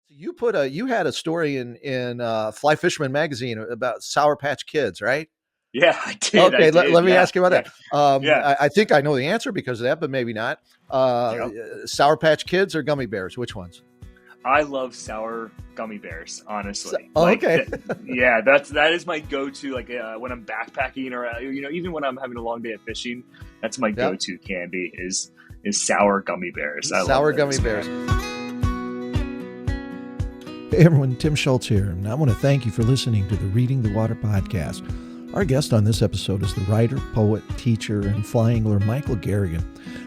You had a story in Fly Fisherman magazine about Sour Patch Kids, right? Yeah, I did. I Okay, did. let me Yeah. ask you about Yeah. that. Yeah. I think I know the answer because of that, but maybe not. Uh, Yep. Sour Patch Kids or gummy bears? Which ones? I love sour gummy bears, honestly. Like Okay. yeah, that is my go-to like when I'm backpacking or even when I'm having a long day of fishing, that's my Yep. go-to candy is sour gummy bears. I love Sour gummy those, bears. man. Hey everyone, Tim Schultz here, and I want to thank you for listening to the Reading the Water podcast. Our guest on this episode is the writer, poet, teacher, and fly angler Michael Garrigan.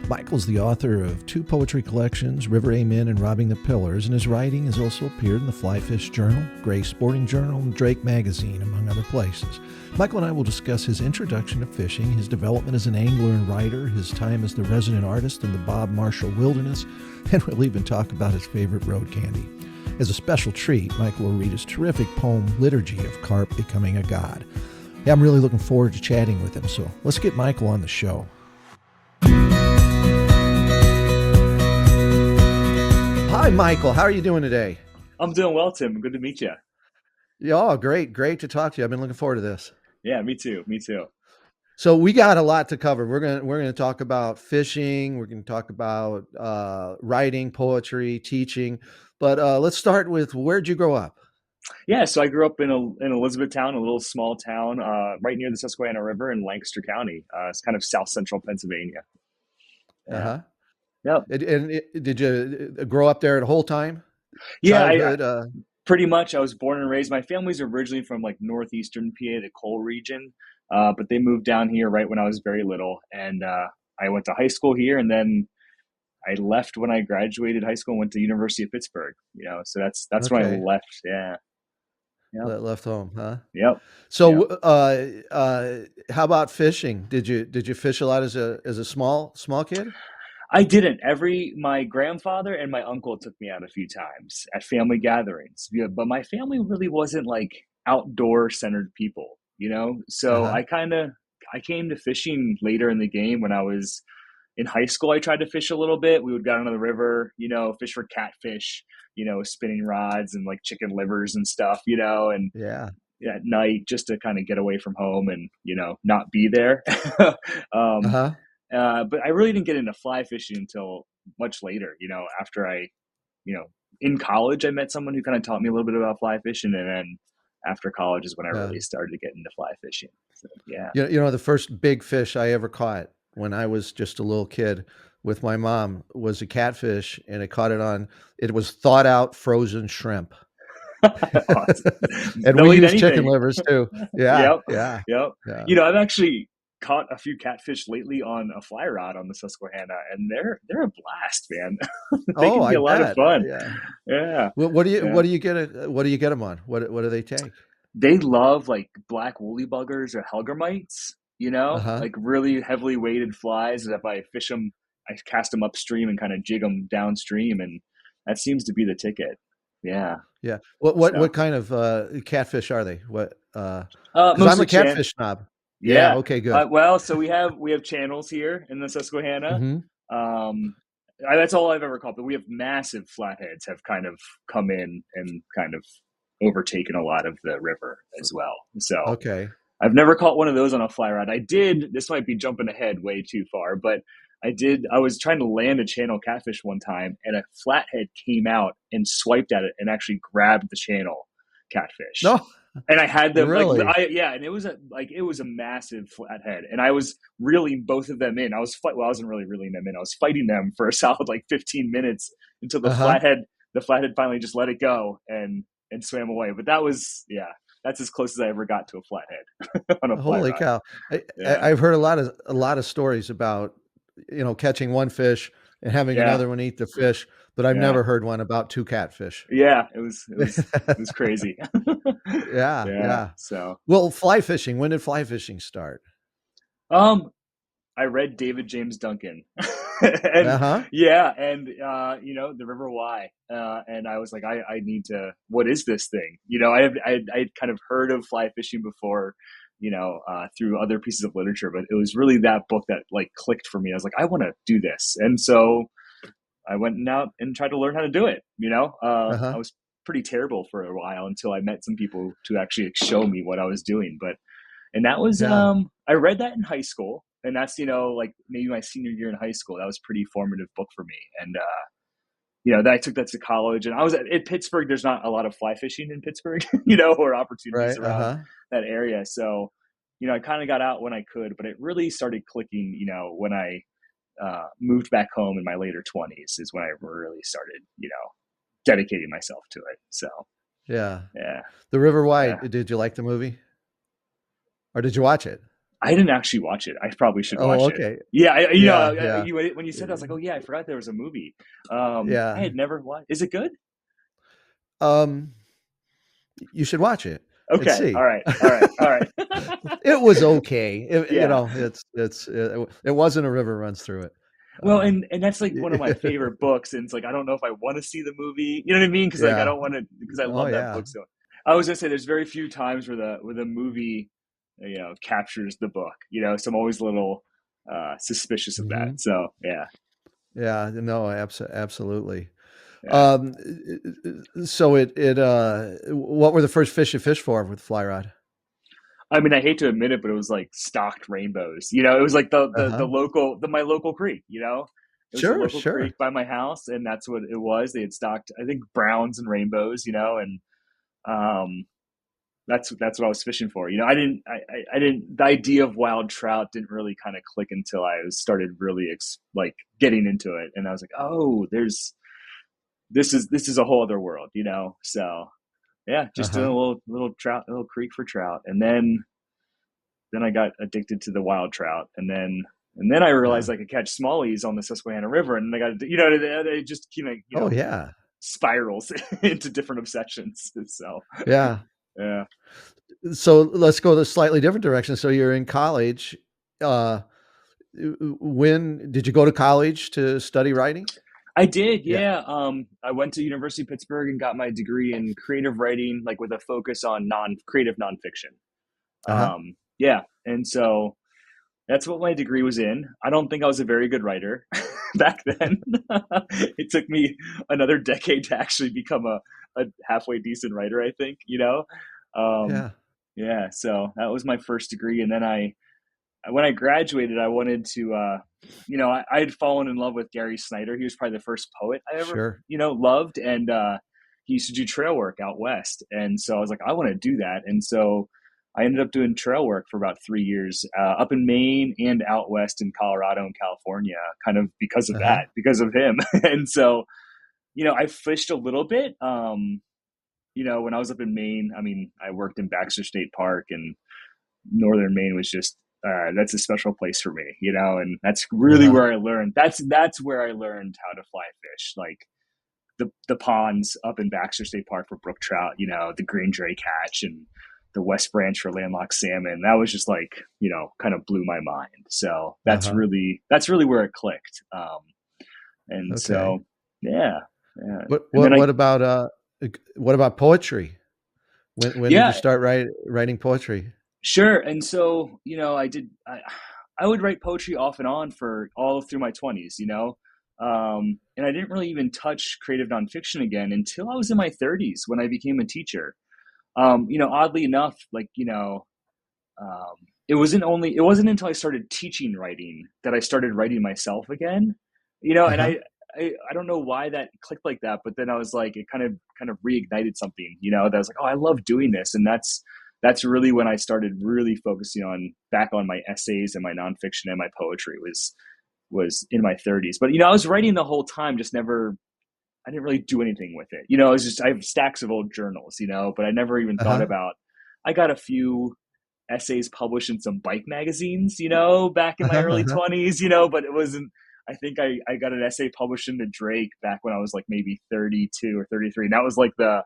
Michael's the author of two poetry collections, River Amen and Robbing the Pillars, and his writing has also appeared in the Fly Fish Journal, Gray Sporting Journal, and Drake Magazine, among other places. Michael and I will discuss his introduction to fishing, his development as an angler and writer, his time as the resident artist in the Bob Marshall Wilderness, and we'll even talk about his favorite road candy. As a special treat, Michael will read his terrific poem, Liturgy, of Carp Becoming a God. Yeah, I'm really looking forward to chatting with him, so let's get Michael on the show. Hi, Michael. How are you doing today? I'm doing well, Tim. Good to meet you. Yeah, great to talk to you. I've been looking forward to this. Yeah, me too. Me too. So we got a lot to cover. We're gonna talk about fishing. We're gonna talk about writing, poetry, teaching. But let's start with where'd you grow up? Yeah, so I grew up in Elizabethtown, a little small town right near the Susquehanna River in Lancaster County. It's kind of south central Pennsylvania. Uh Yeah. huh. Yep. Did you grow up there the whole time? Yeah, I Childhood? pretty much. I was born and raised. My family's originally from like northeastern PA, the coal region, but they moved down here right when I was very little, and I went to high school here, and then I left when I graduated high school and went to University of Pittsburgh. So that's when I Okay, left. Yeah. Yep. left home, huh? Yep. So, Yep. how about fishing? Did you fish a lot as a small kid? I didn't. My grandfather and my uncle took me out a few times at family gatherings. Yeah, but my family really wasn't like outdoor centered people. Uh So huh. I came to fishing later in the game when I was in high school. I tried to fish a little bit. We would go down to the river, fish for catfish, spinning rods and like chicken livers and stuff, and Yeah. at night just to kind of get away from home and, not be there. Uh um, huh. but I really didn't get into fly fishing until much later, after you know, in college, I met someone who kind of taught me a little bit about fly fishing. And then after college is when I Yeah. really started to get into fly fishing. So, yeah. You know, the first big fish I ever caught when I was just a little kid with my mom was a catfish, and I caught it on. It was thawed out frozen shrimp, Awesome. and we They'll eat used chicken anything. livers too. Yeah, Yep. yeah, Yep. yeah. I've actually caught a few catfish lately on a fly rod on the Susquehanna, and they're a blast, man. They Oh, can be I a lot of bet. fun. Yeah. Yeah. What Yeah. do you get? What do you get them on? What do they take? They love like black woolly buggers or Uh huh. like really heavily weighted flies. If I fish them, I cast them upstream and kind of jig them downstream, and that seems to be the ticket. Yeah. Yeah. What So, kind of catfish are they? Because I'm mostly a chan. catfish snob. Yeah. Yeah. Okay. Good. Well, so we have channels here in the Susquehanna. Hmm. Um, that's all I've ever caught, but we have massive flatheads have kind of come in and kind of overtaken a lot of the river as well. So Okay. I've never caught one of those on a fly rod. I did. This might be jumping ahead way too far, but I did. I was trying to land a channel catfish one time, and a flathead came out and swiped at it and actually grabbed the channel catfish. No, And I had them like really. yeah, and it was a massive flathead, and I was reeling both of them in. I wasn't really reeling them in. I was fighting them for a solid like 15 minutes until the Uh huh. flathead finally just let it go and swam away. But that was yeah, that's as close as I ever got to a flathead on a fly Holy rod. cow! Yeah, I've heard a lot of stories about catching one fish and having yeah, another one eat the fish, but I've yeah, never heard one about two catfish. yeah. It was crazy. Yeah, Yeah. yeah. So Well, fly fishing. When did fly fishing start? um, I read David James Duncan, Uh and huh. yeah, and the River Why, and I was like, I need to. What is this thing? I had kind of heard of fly fishing before, through other pieces of literature, but it was really that book that like clicked for me. I was like, I want to do this, and so I went out and tried to learn how to do it. Uh I huh. was pretty terrible for a while until I met some people to actually show me what I was doing. And that was, Yeah. I read that in high school, and that's, like maybe my senior year in high school. That was a pretty formative book for me. And, that I took that to college, and I was at Pittsburgh. There's not a lot of fly fishing in Pittsburgh, or opportunities Right. around Uh-huh. that area. So, I kind of got out when I could, but it really started clicking, when I moved back home in my later 20s is when I really started, dedicating myself to it. So, Yeah. yeah, The River yeah. White, did you like the movie? Or did you watch it? I didn't actually watch it. I probably should Oh, watch it. okay. Yeah, Yeah, yeah. when you said that, I was like, oh yeah, I forgot there was a movie. I Yeah. had never watched. Is it good? Um, you should watch it and Okay. see. All right. All right. All right. It was okay. Yeah. It wasn't A River Runs Through It. Well, and that's like one of my favorite books, and it's like I don't know if I want to see the movie. You know what I mean? Because like I Yeah. don't want to, because I Oh, love that yeah. book so. I was gonna say there's very few times where the movie, captures the book. So I'm always a little suspicious of that. Mhm. So yeah, Yeah, no, absolutely. yeah. Um, so what were the first fish you fished for with fly rod? I mean, I hate to admit it, but it was like stocked rainbows. It was like the Uh-huh. local my local creek. It was a Sure, local sure. creek by my house, and that's what it was. They had stocked, I think, browns and rainbows. And um, that's what I was fishing for. I didn't. The idea of wild trout didn't really kind of click until I started really like getting into it, and I was like, oh, this is a whole other world. So yeah, just doing Uh-huh. a little creek for trout, and then I got addicted to the wild trout, and then I Yeah. realized I could catch smallies on the Susquehanna River, and I got it just Oh, yeah. spirals into different obsessions. So Yeah. yeah, So let's go the slightly different direction. So you're in college. Uh, when did you go to college to study writing? I did. Yeah. Yeah, I went to University of Pittsburgh and got my degree in creative writing, like with a focus on non-creative nonfiction. Uh-huh. Yeah, and so that's what my degree was in. I don't think I was a very good writer back then. It took me another decade to actually become a halfway decent writer, I think. Um, Yeah. yeah, so that was my first degree. And then when I graduated, I wanted to, I had fallen in love with Gary Snyder. He was probably the first poet I ever, Sure. loved. And he used to do trail work out west. And so I was like, I want to do that. And so I ended up doing trail work for about 3 years up in Maine and out west in Colorado and California, kind of because of Uh-huh. that, because of him. And so, I fished a little bit. When I was up in Maine, I mean, I worked in Baxter State Park, and northern Maine was just that's a special place for me, and that's really Uh-huh. where I learned. That's where I learned how to fly fish, like the ponds up in Baxter State Park for brook trout, the green drake hatch and the West Branch for landlocked salmon. That was just like, kind of blew my mind. So Uh-huh. that's really where it clicked. And Okay. so, yeah, yeah. What And what then what about what about poetry? When did you yeah, start writing poetry? sure. And so, I would write poetry off and on for all through my 20s. And I didn't really even touch creative nonfiction again until I was in my 30s when I became a teacher. Oddly enough, like, um, it wasn't until I started teaching writing that I started writing myself again, and Uh-huh. I don't know why that clicked like that, but then I was like, it kind of reignited something, that I was like, oh, I love doing this. And that's really when I started really focusing on back on my essays and my nonfiction and my poetry was in my 30s. But I was writing the whole time, just never I didn't really do anything with it. It was just I have stacks of old journals, but I never even thought Uh-huh. about. I got a few essays published in some bike magazines, back in my Uh-huh. early Uh-huh. 20s, but it wasn't. I think I got an essay published in the Drake back when I was like maybe 32 or 33. And that was like the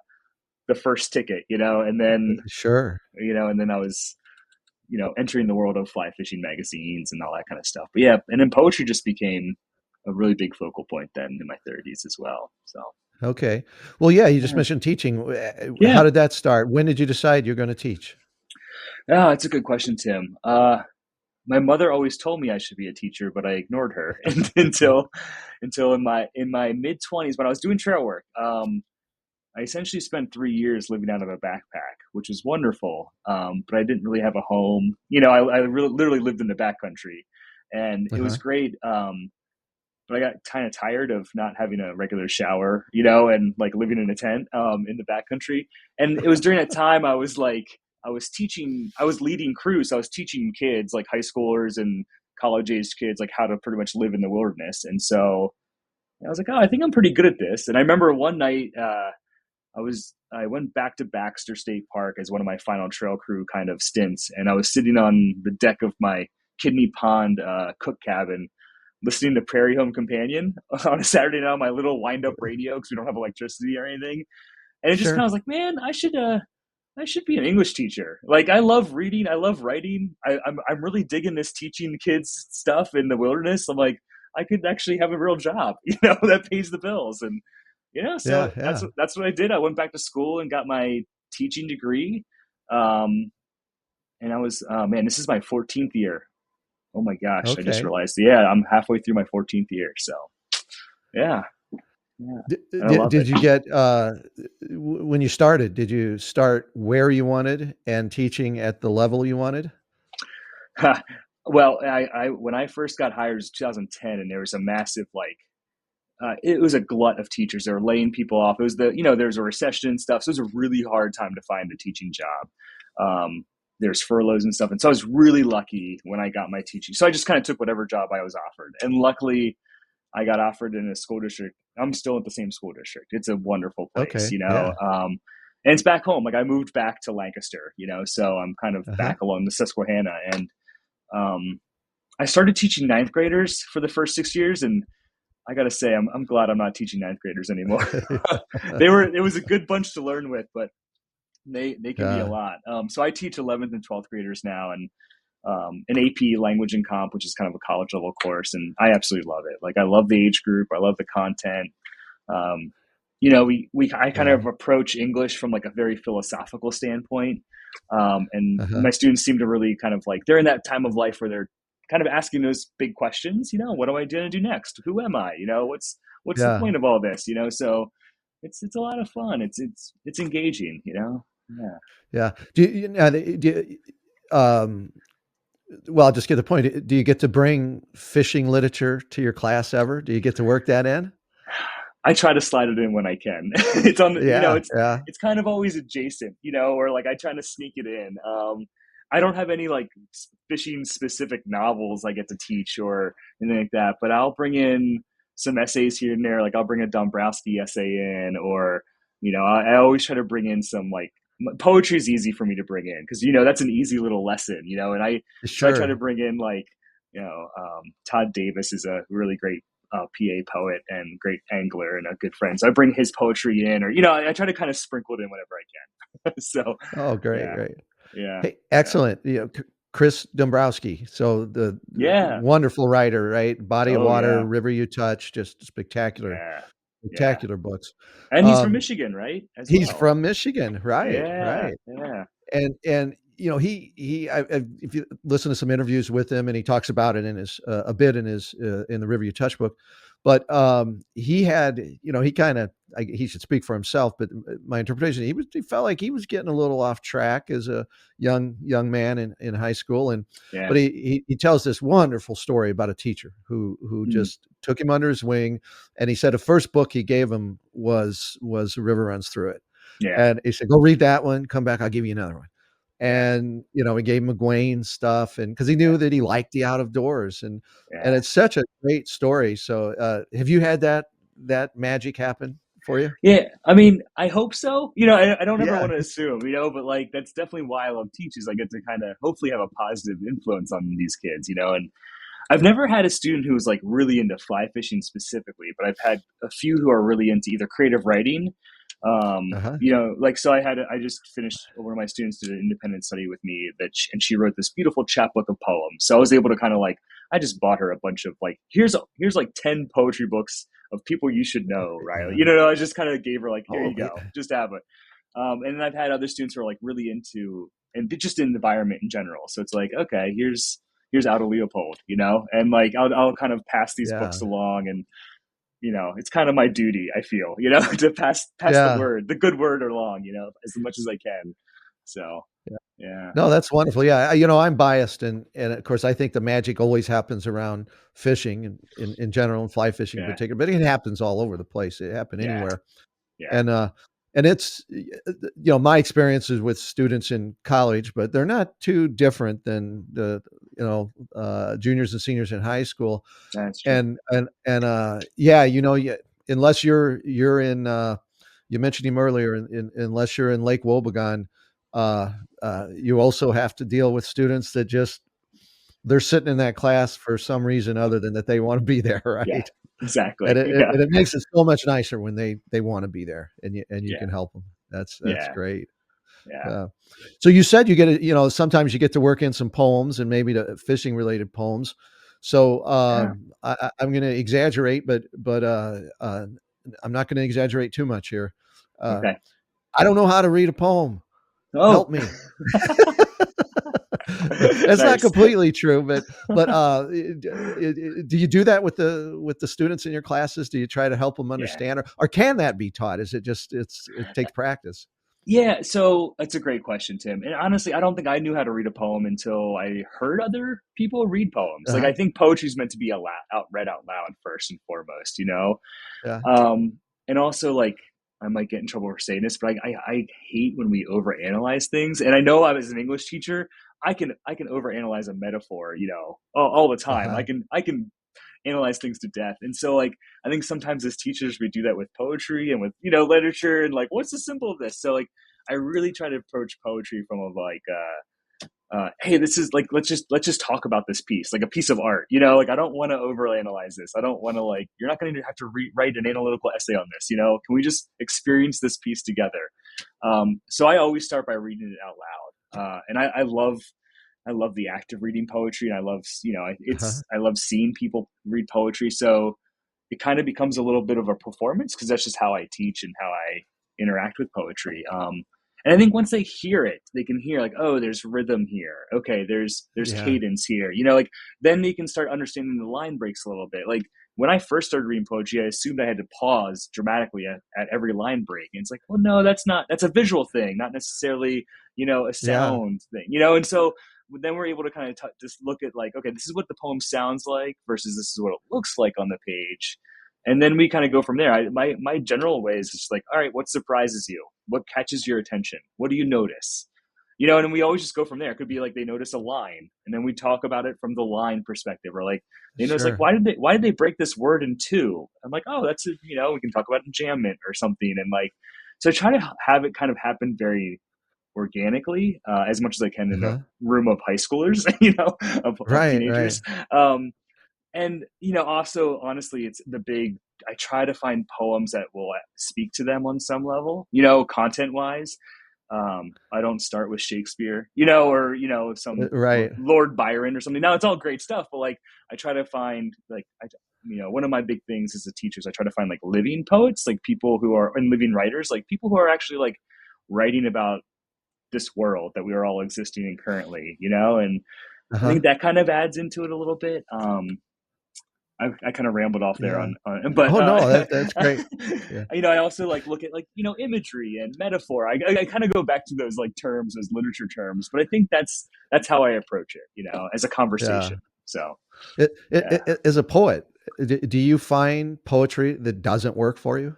first ticket, Sure. and then I was, entering the world of fly fishing magazines and all that kind of stuff. But yeah, and then poetry just became a really big focal point then in my 30s as well. So Okay. Well, yeah, you just yeah. mentioned teaching. How Yeah. did that start? When did you decide you're going to teach? Oh, that's a good question, Tim. My mother always told me I should be a teacher, but I ignored her until in my mid 20s when I was doing trail work. I essentially spent 3 years living out of a backpack, which was wonderful. But I didn't really have a home. I really, literally lived in the backcountry, and it was Uh-huh. great. But I got kind of tired of not having a regular shower, and like living in a tent in the backcountry. And it was during that time I was teaching, I was leading crews. So I was teaching kids, like high schoolers and college aged kids, like how to pretty much live in the wilderness. And so I was like, oh, I think I'm pretty good at this. And I remember one night, I went back to Baxter State Park as one of my final trail crew kind of stints, and I was sitting on the deck of my Kidney Pond cook cabin, listening to Prairie Home Companion on a Saturday night on my little wind up radio because we don't have electricity or anything. And it just kind Sure. of was like, man, I should be an English teacher. Like I love reading, I love writing. I'm really digging this teaching kids stuff in the wilderness. I'm like, I could actually have a real job, that pays the bills. And so Yeah, yeah. that's what I did. I went back to school and got my teaching degree. Um, and I was, man, this is my 14th year. Oh my gosh, I just Okay. realized. Yeah, I'm halfway through my 14th year. So yeah, yeah, and I love Did it. you get, when you started, did you start where you wanted and teaching at the level you wanted? Well, I when I first got hired, it was 2010, and there was a massive it was a glut of teachers. They were laying people off. It was there was a recession and stuff, so it was a really hard time to find a teaching job. There's furloughs and stuff, and so I was really lucky when I got my teaching. So I just kind of took whatever job I was offered, and luckily I got offered in a school district. I'm still at the same school district. It's a wonderful place, Okay, yeah. and it's back home. Like I moved back to Lancaster, so I'm kind of Uh-huh. back along the Susquehanna, and um, I started teaching ninth graders for the first 6 years, and I gotta say, I'm glad I'm not teaching ninth graders anymore. It was a good bunch to learn with, but they can be a Yeah. lot. So I teach 11th and 12th graders now, and an AP language and comp, which is kind of a college level course, and I absolutely love it. Like I love the age group, I love the content. Um, I kind Yeah. of approach English from like a very philosophical standpoint, and Uh-huh. my students seem to really kind of like they're in that time of life where they're kind of asking those big questions. What am I going to do next? Who am I? What's the Yeah. point of all this? So it's a lot of fun. It's engaging. Yeah. Yeah. Do you now, um, well, I'll just get the point. Do you get to bring fishing literature to your class ever? Do you get to work that in? I try to slide it in when I can. It's on, Yeah, yeah. it's kind of always adjacent, or like I try to sneak it in. I don't have any like fishing specific novels I get to teach or anything like that, but I'll bring in some essays here and there. Like I'll bring a Dombrowski essay in, or, I always try to bring in some like poetry is easy for me to bring in because, that's an easy little lesson, so I try to Sure. bring in like, Todd Davis is a really great PA poet and great angler and a good friend. So I bring his poetry in, or I try to kind of sprinkle it in whenever I can. So Oh, great, yeah, great. yeah, Hey, yeah, excellent. Chris Dombrowski. So the yeah. wonderful writer, right? Body of Oh Water, yeah, River You Touch, just spectacular, yeah, yeah. spectacular books. And he's from Um, Michigan, right? As he's well. from Michigan, right? Yeah, Right. yeah, And if you listen to some interviews with him, and he talks about it in his a bit in his in the River You Touch book, but he had he kind of he should speak for himself, but my interpretation he felt like he was getting a little off track as a young man in high school, and yeah. but he tells this wonderful story about a teacher who Mm, just took him under his wing, and he said the first book he gave him was The River Runs Through It. yeah, And he said, "Go read that one, come back, I'll give you another one." yeah, And, he gave him Egwene stuff, and because he yeah, knew that he liked the out of doors, and yeah. it's such a great story. So, have you had that magic happen for you? Yeah, I mean, I hope so. I don't ever Yeah, want to assume, but like that's definitely why I love teachers. I get to kind of hopefully have a positive influence on these kids, and I've never had a student who was like really into fly fishing specifically, but I've had a few who are really into either creative writing. uh-huh. Like so I just finished one of my students did an independent study with me and she wrote this beautiful chapbook of poems. So I was able to kind of like I just bought her a bunch of like here's like 10 poetry books of people you should know, Riley. Yeah. I just kind of gave her like here Oh, you yeah. go, just have it. And then I've had other students who are like really into and just in the environment in general. So it's like, okay, here's Ada Leopold, and like I'll kind of pass these Yeah. books along, and it's kind of my duty, I feel, to pass the Yeah. word, the good word along, as much as I can. So, yeah. No, that's wonderful. Yeah, I'm biased, and of course, I think the magic always happens around fishing and in general, and fly fishing in Yeah. particular, but it happens all over the place. It happen Yeah. anywhere, Yeah. and it's my experiences with students in college, but they're not too different than the juniors and seniors in high school, That's true. and yeah, yeah, unless you're in you mentioned him earlier, unless you're in Lake Wobegon, uh, you also have to deal with students that just they're sitting in that class for some reason other than that they want to be there, Yeah, right? exactly. And it, Yeah. and it makes it so much nicer when they want to be there and you Yeah. can help them. That's Yeah. great. Yeah. So you said you get it, sometimes you get to work in some poems and maybe the fishing related poems. So Yeah. I'm going to exaggerate, but I'm not going to exaggerate too much here. Uh, Okay. I don't know how to read a poem. Oh, Help me. That's not nice. completely true, but do you do that with the students in your classes? Do you try to help them Yeah. understand, or can that be taught? Is it just it takes practice? Yeah, so that's a great question, Tim. And honestly, I don't think I knew how to read a poem until I heard other people read poems. Like, Uh-huh. I think poetry is meant to be read out loud first and foremost. Yeah. And also, like, I might get in trouble for saying this, but I hate when we overanalyze things. And I know I was an English teacher. I can overanalyze a metaphor, all the time. Uh-huh. I can analyze things to death. And so, like, I think sometimes as teachers we do that with poetry and with literature, and like, what's the symbol of this? So, like, I really try to approach poetry from a like hey, this is like, let's just talk about this piece, like a piece of art. Like, I don't want to overanalyze this. I don't want to, like, you're not going to have to write an analytical essay on this. Can we just experience this piece together? So I always start by reading it out loud, and I love the act of reading poetry, and I love, Uh-huh. I love seeing people read poetry. So it kind of becomes a little bit of a performance, because that's just how I teach and how I interact with poetry. And I think once they hear it, they can hear, like, oh, there's rhythm here. Okay, there's Yeah. cadence here. Like, then they can start understanding the line breaks a little bit. Like, when I first started reading poetry, I assumed I had to pause dramatically at every line break. And it's like, well, no, that's a visual thing, not necessarily, a Yeah. sound thing. And so then we're able to kind of just look at, like, okay, this is what the poem sounds like versus this is what it looks like on the page. And then we kind of go from there. My general way is just like, all right, what surprises you? What catches your attention? What do you notice? And we always just go from there. It could be like they notice a line, and then we talk about it from the line perspective. Or, like, they notice, like, Sure. why did they break this word in two? I'm like, oh, that's we can talk about enjambment or something. And, like, so I try to have it kind of happen very organically, as much as I can in a Uh-huh. room of high schoolers, of Right. teenagers. Right. And also, honestly, it's the big, I try to find poems that will speak to them on some level, content wise. I don't start with Shakespeare, or some Right. Lord Byron or something. Now, it's all great stuff, but, like, I try to find, like, one of my big things as a teacher is I try to find, like, living poets, like people who are, and living writers, like people who are actually, like, writing about this world that we are all existing in currently, and I Uh-huh. think that kind of adds into it a little bit. I kind of rambled off there Yeah. but Oh no, that's great. Yeah. I also, like, look at, like, imagery and metaphor. I kind of go back to those, like, terms, those literature terms, but I think that's how I approach it, as a Yeah. conversation. So, yeah. As a poet, do you find poetry that doesn't work for you?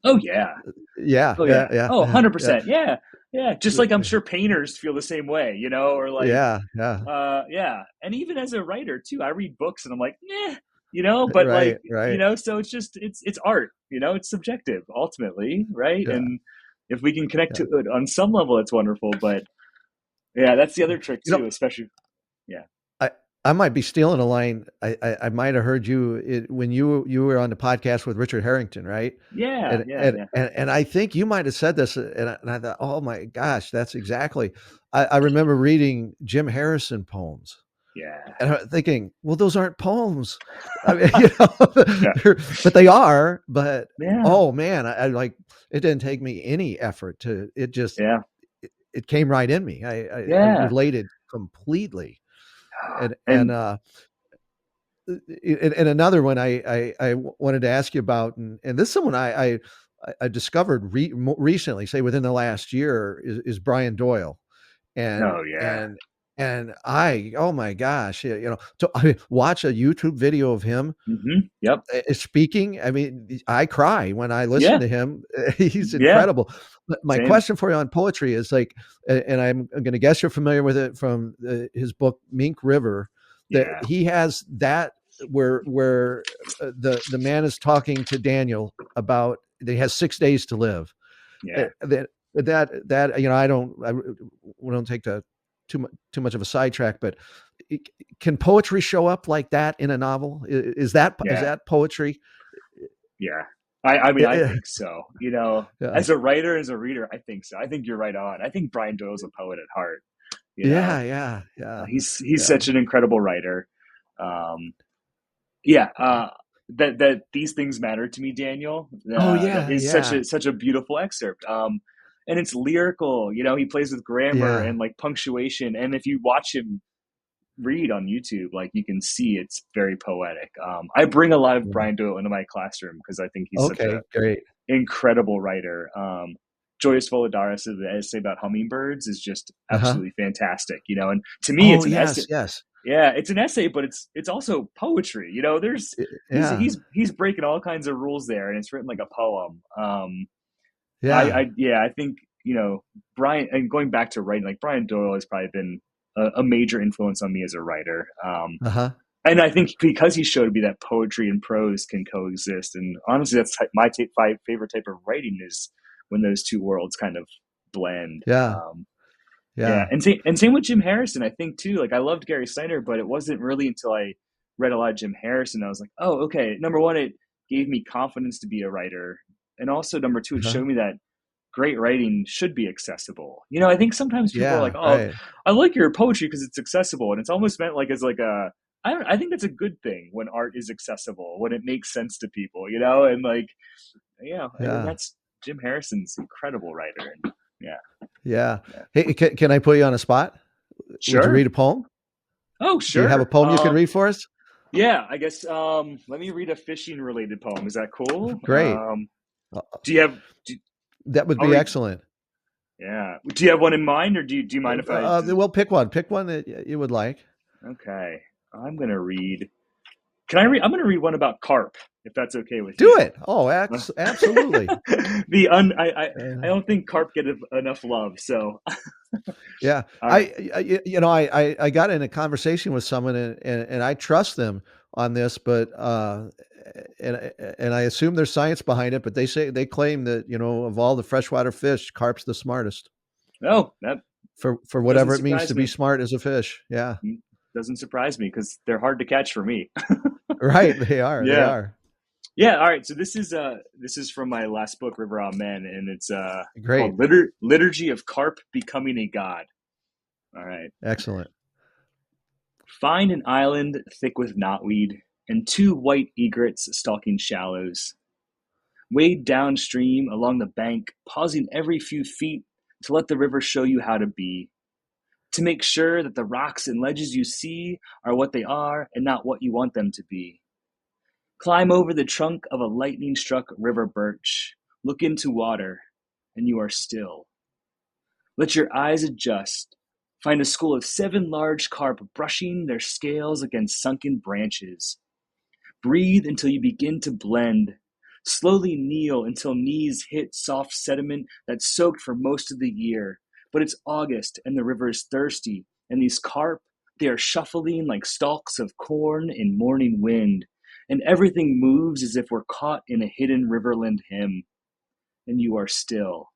Oh yeah. Yeah. Oh Yeah. yeah. Yeah. Oh, Yeah. 100%. Yeah. Yeah. Just like I'm sure painters feel the same way, or like, Yeah. Yeah. yeah. And even as a writer too, I read books and I'm like, but, like, Right. Right. so it's art, it's subjective ultimately, right? Yeah. And if we can connect Yeah. to it on some level, it's wonderful. But yeah, that's the other trick You know, too, especially. Yeah. I I might be stealing a line. I might have heard when you were on the podcast with Richard Harrington, right? Yeah. And Yeah. and Yeah. and and I think you might have said this, and I thought, oh my gosh, that's exactly. I remember reading Jim Harrison poems, Yeah. and I'm thinking, well, those aren't poems. I mean, Yeah. but they are. But Yeah. oh man, I like it. Didn't take me any effort to. It just Yeah. it came right in me. I Yeah. related completely, and And and another one I wanted to ask you about, and this is someone I discovered recently, say within the last year, is Brian Doyle, and Oh yeah. and oh my gosh, to I watch a YouTube video of him Yep. speaking. I mean, I cry when I listen Yeah. to him. He's Yeah. incredible. But my Same. question for you on poetry is like, and I'm going to guess you're familiar with it from his book Mink River, that Yeah. he has that where the man is talking to Daniel about that he has 6 days to live. Yeah. That we don't take too much of a sidetrack, but can poetry show up like that in a novel? Is Yeah. that poetry? Yeah. I mean, I Yeah, think so. You know, yeah, as a writer, as a reader, I think so. I think you're right on. I think Brian Doyle's a poet at heart. You know, yeah, yeah, yeah, he's yeah. such an incredible writer. Um, yeah. That these things matter to me, Daniel. Oh That yeah, is yeah, such a beautiful excerpt. And it's lyrical. You know, he plays with grammar yeah. and like punctuation. And if you watch him read on YouTube, like you can see it's very poetic. I bring a lot of Yeah. Brian Doyle into my classroom because I think he's such a Okay, great. incredible writer. Joyous Volodaris, the essay about hummingbirds, is just Uh-huh. absolutely fantastic. You know, and to me, Oh it's an essay. yes, yes. Yeah, it's an essay, but it's also poetry. You know, there's Yeah, he's breaking all kinds of rules there, and it's written like a poem. yeah. I think you know Brian, and going back to writing, like Brian Doyle has probably been a major influence on me as a writer. Uh-huh. And I think because he showed me that poetry and prose can coexist, and honestly, that's my favorite type of writing is when those two worlds kind of blend. Yeah, Yeah, yeah. and same with Jim Harrison. I think too. Like I loved Gary Steiner, but it wasn't really until I read a lot of Jim Harrison I was like, oh, okay. Number one, it gave me confidence to be a writer, and also number two, it Uh-huh. showed me that great writing should be accessible. You know, I think sometimes people are like, Yeah, "Oh, right. I like your poetry because it's accessible," and it's almost meant like as like a I don't. I think that's a good thing when art is accessible, when it makes sense to people. You know, and like and Yeah, that's Jim Harrison's incredible writer. And yeah, yeah. yeah, Hey, can I put you on a spot? Would you read sure. a poem? Oh, Do you have a sure. poem you could read for us? Yeah, I guess. Let me read a fishing related poem. Is that cool? Great. Uh, Do you have? that would I'll be read. excellent. Yeah. Do you have one in mind, or do you mind if I? Well, pick one. Pick one that you would like. Okay, I'm gonna read. Can I read? I'm gonna read one about carp, if that's okay with Do you. it. Oh, absolutely. I don't think carp get enough love. So, Yeah, all right. I got in a conversation with someone, and I trust them on this, but and I assume there's science behind it, but they claim that of all the freshwater fish, carp's the smartest No, that for doesn't whatever it means surprise to be me. smart as a fish. Yeah, Doesn't surprise me because they're hard to catch for me. right. They are. They Yeah. are Yeah, all right. So this is from my last book, River Amen, and it's great. called Liturgy of Carp Becoming a God. All right. Excellent. Find an island thick with knotweed and two white egrets stalking shallows. Wade downstream along the bank, pausing every few feet to let the river show you how to be. To make sure that the rocks and ledges you see are what they are and not what you want them to be. Climb over the trunk of a lightning-struck river birch. Look into water, and you are still. Let your eyes adjust. Find a school of 7 large carp brushing their scales against sunken branches. Breathe until you begin to blend. Slowly kneel until knees hit soft sediment that's soaked for most of the year. But it's August and the river is thirsty, and these carp, they are shuffling like stalks of corn in morning wind, and everything moves as if we're caught in a hidden riverland hymn, and you are still.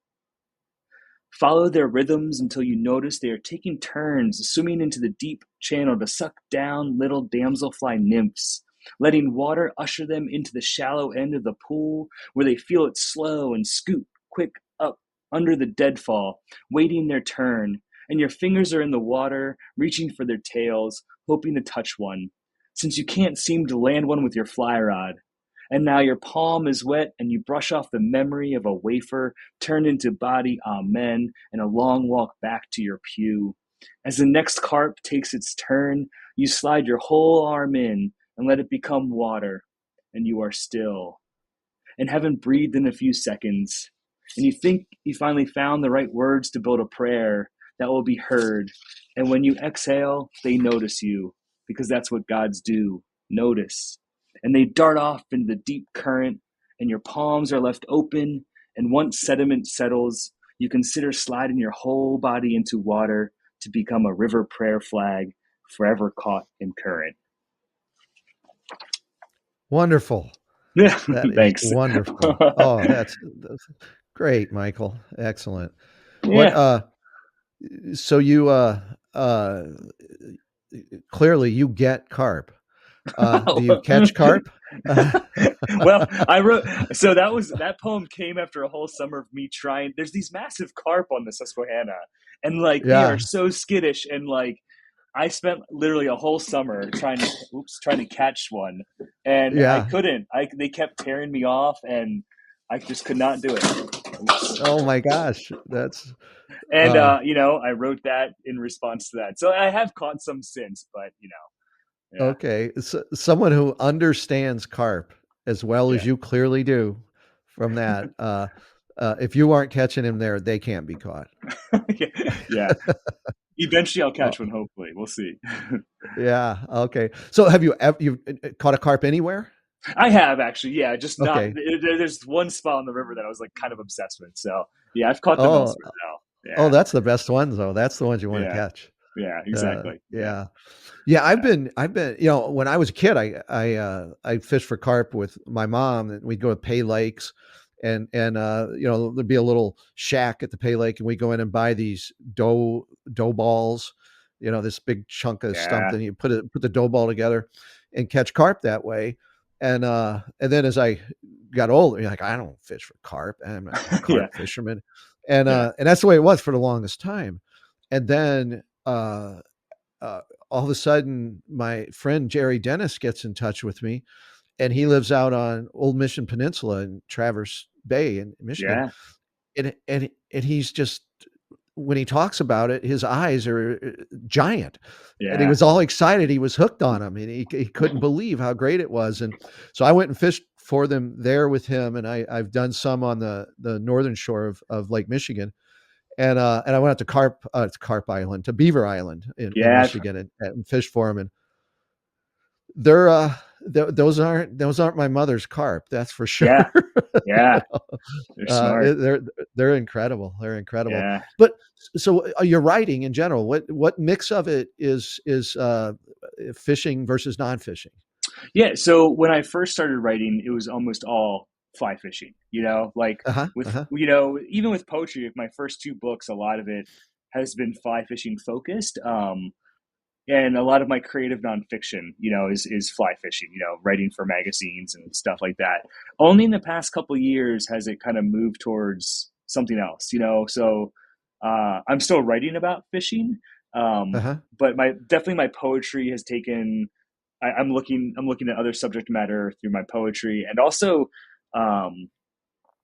Follow their rhythms until you notice they are taking turns swimming into the deep channel to suck down little damselfly nymphs, letting water usher them into the shallow end of the pool where they feel it slow and scoot quick up under the deadfall, waiting their turn, and your fingers are in the water, reaching for their tails, hoping to touch one, since you can't seem to land one with your fly rod. And now your palm is wet, and you brush off the memory of a wafer turned into body, amen, and a long walk back to your pew. As the next carp takes its turn, you slide your whole arm in and let it become water, and you are still, and haven't breathed in a few seconds, and you think you finally found the right words to build a prayer that will be heard. And when you exhale, they notice you, because that's what gods do, notice. And they dart off into the deep current, and your palms are left open. And once sediment settles, you consider sliding your whole body into water to become a river prayer flag, forever caught in current. Wonderful. Yeah, That is thanks. wonderful. Oh, that's great, Michael. Excellent. What, Yeah. so you, clearly you get carp. Do you catch carp? Well, I wrote, so that poem came after a whole summer of me trying. There's these massive carp on the Susquehanna, and like they are Yeah, so skittish, and like I spent literally a whole summer trying to catch one, and I yeah. couldn't. They kept tearing me off, and I just could not do it. Oops. Oh my gosh, that's, And uh, I wrote that in response to that. So I have caught some since, but yeah, okay. Someone who understands carp as well as yeah, you clearly do from that, if you aren't catching him there, they can't be caught. yeah, yeah. Eventually, I'll Oh, catch one. Hopefully, we'll see. yeah, okay. So have you caught a carp anywhere? I have actually, yeah, just not. Okay. There's one spot on the river that I was like kind of obsessed with. So yeah, I've caught them Oh, elsewhere now. oh, Yeah, that's the best ones though. That's the ones you wanna yeah, catch. yeah, exactly. Yeah, Yeah. Yeah, yeah, I've been, when I was a kid, I fished for carp with my mom, and we'd go to Pay Lakes, and there'd be a little shack at the Pay Lake, and we go in and buy these dough balls, this big chunk of stump, yeah, and you put the dough ball together and catch carp that way. And then as I got older, you're like, I don't fish for carp. I'm not a yeah, carp fisherman. And yeah, uh and that's the way it was for the longest time. And then uh, all of a sudden, my friend Jerry Dennis gets in touch with me, and he lives out on Old Mission Peninsula in Traverse Bay in Michigan. yeah, And he's just, when he talks about it, his eyes are giant, and he yeah, was all excited. He was hooked on them, and he couldn't believe how great it was. And so I went and fished for them there with him, and I've done some on the northern shore of Lake Michigan, and I went out to Carp Island, to Beaver Island in yeah, Michigan, and fished for them. And they're those aren't my mother's carp, that's for sure. yeah, You yeah. know? They're smart. They're incredible. They're incredible. Yeah. But so your writing in general, what mix of it is fishing versus non-fishing? Yeah, so when I first started writing, it was almost all fly fishing, like Uh-huh. with, Uh-huh. even with poetry, my first two books, a lot of it has been fly fishing focused. And a lot of my creative nonfiction, is fly fishing, writing for magazines and stuff like that. Only in the past couple of years has it kind of moved towards something else, so I'm still writing about fishing. Uh-huh. But definitely my poetry has taken, I'm looking at other subject matter through my poetry, and also um,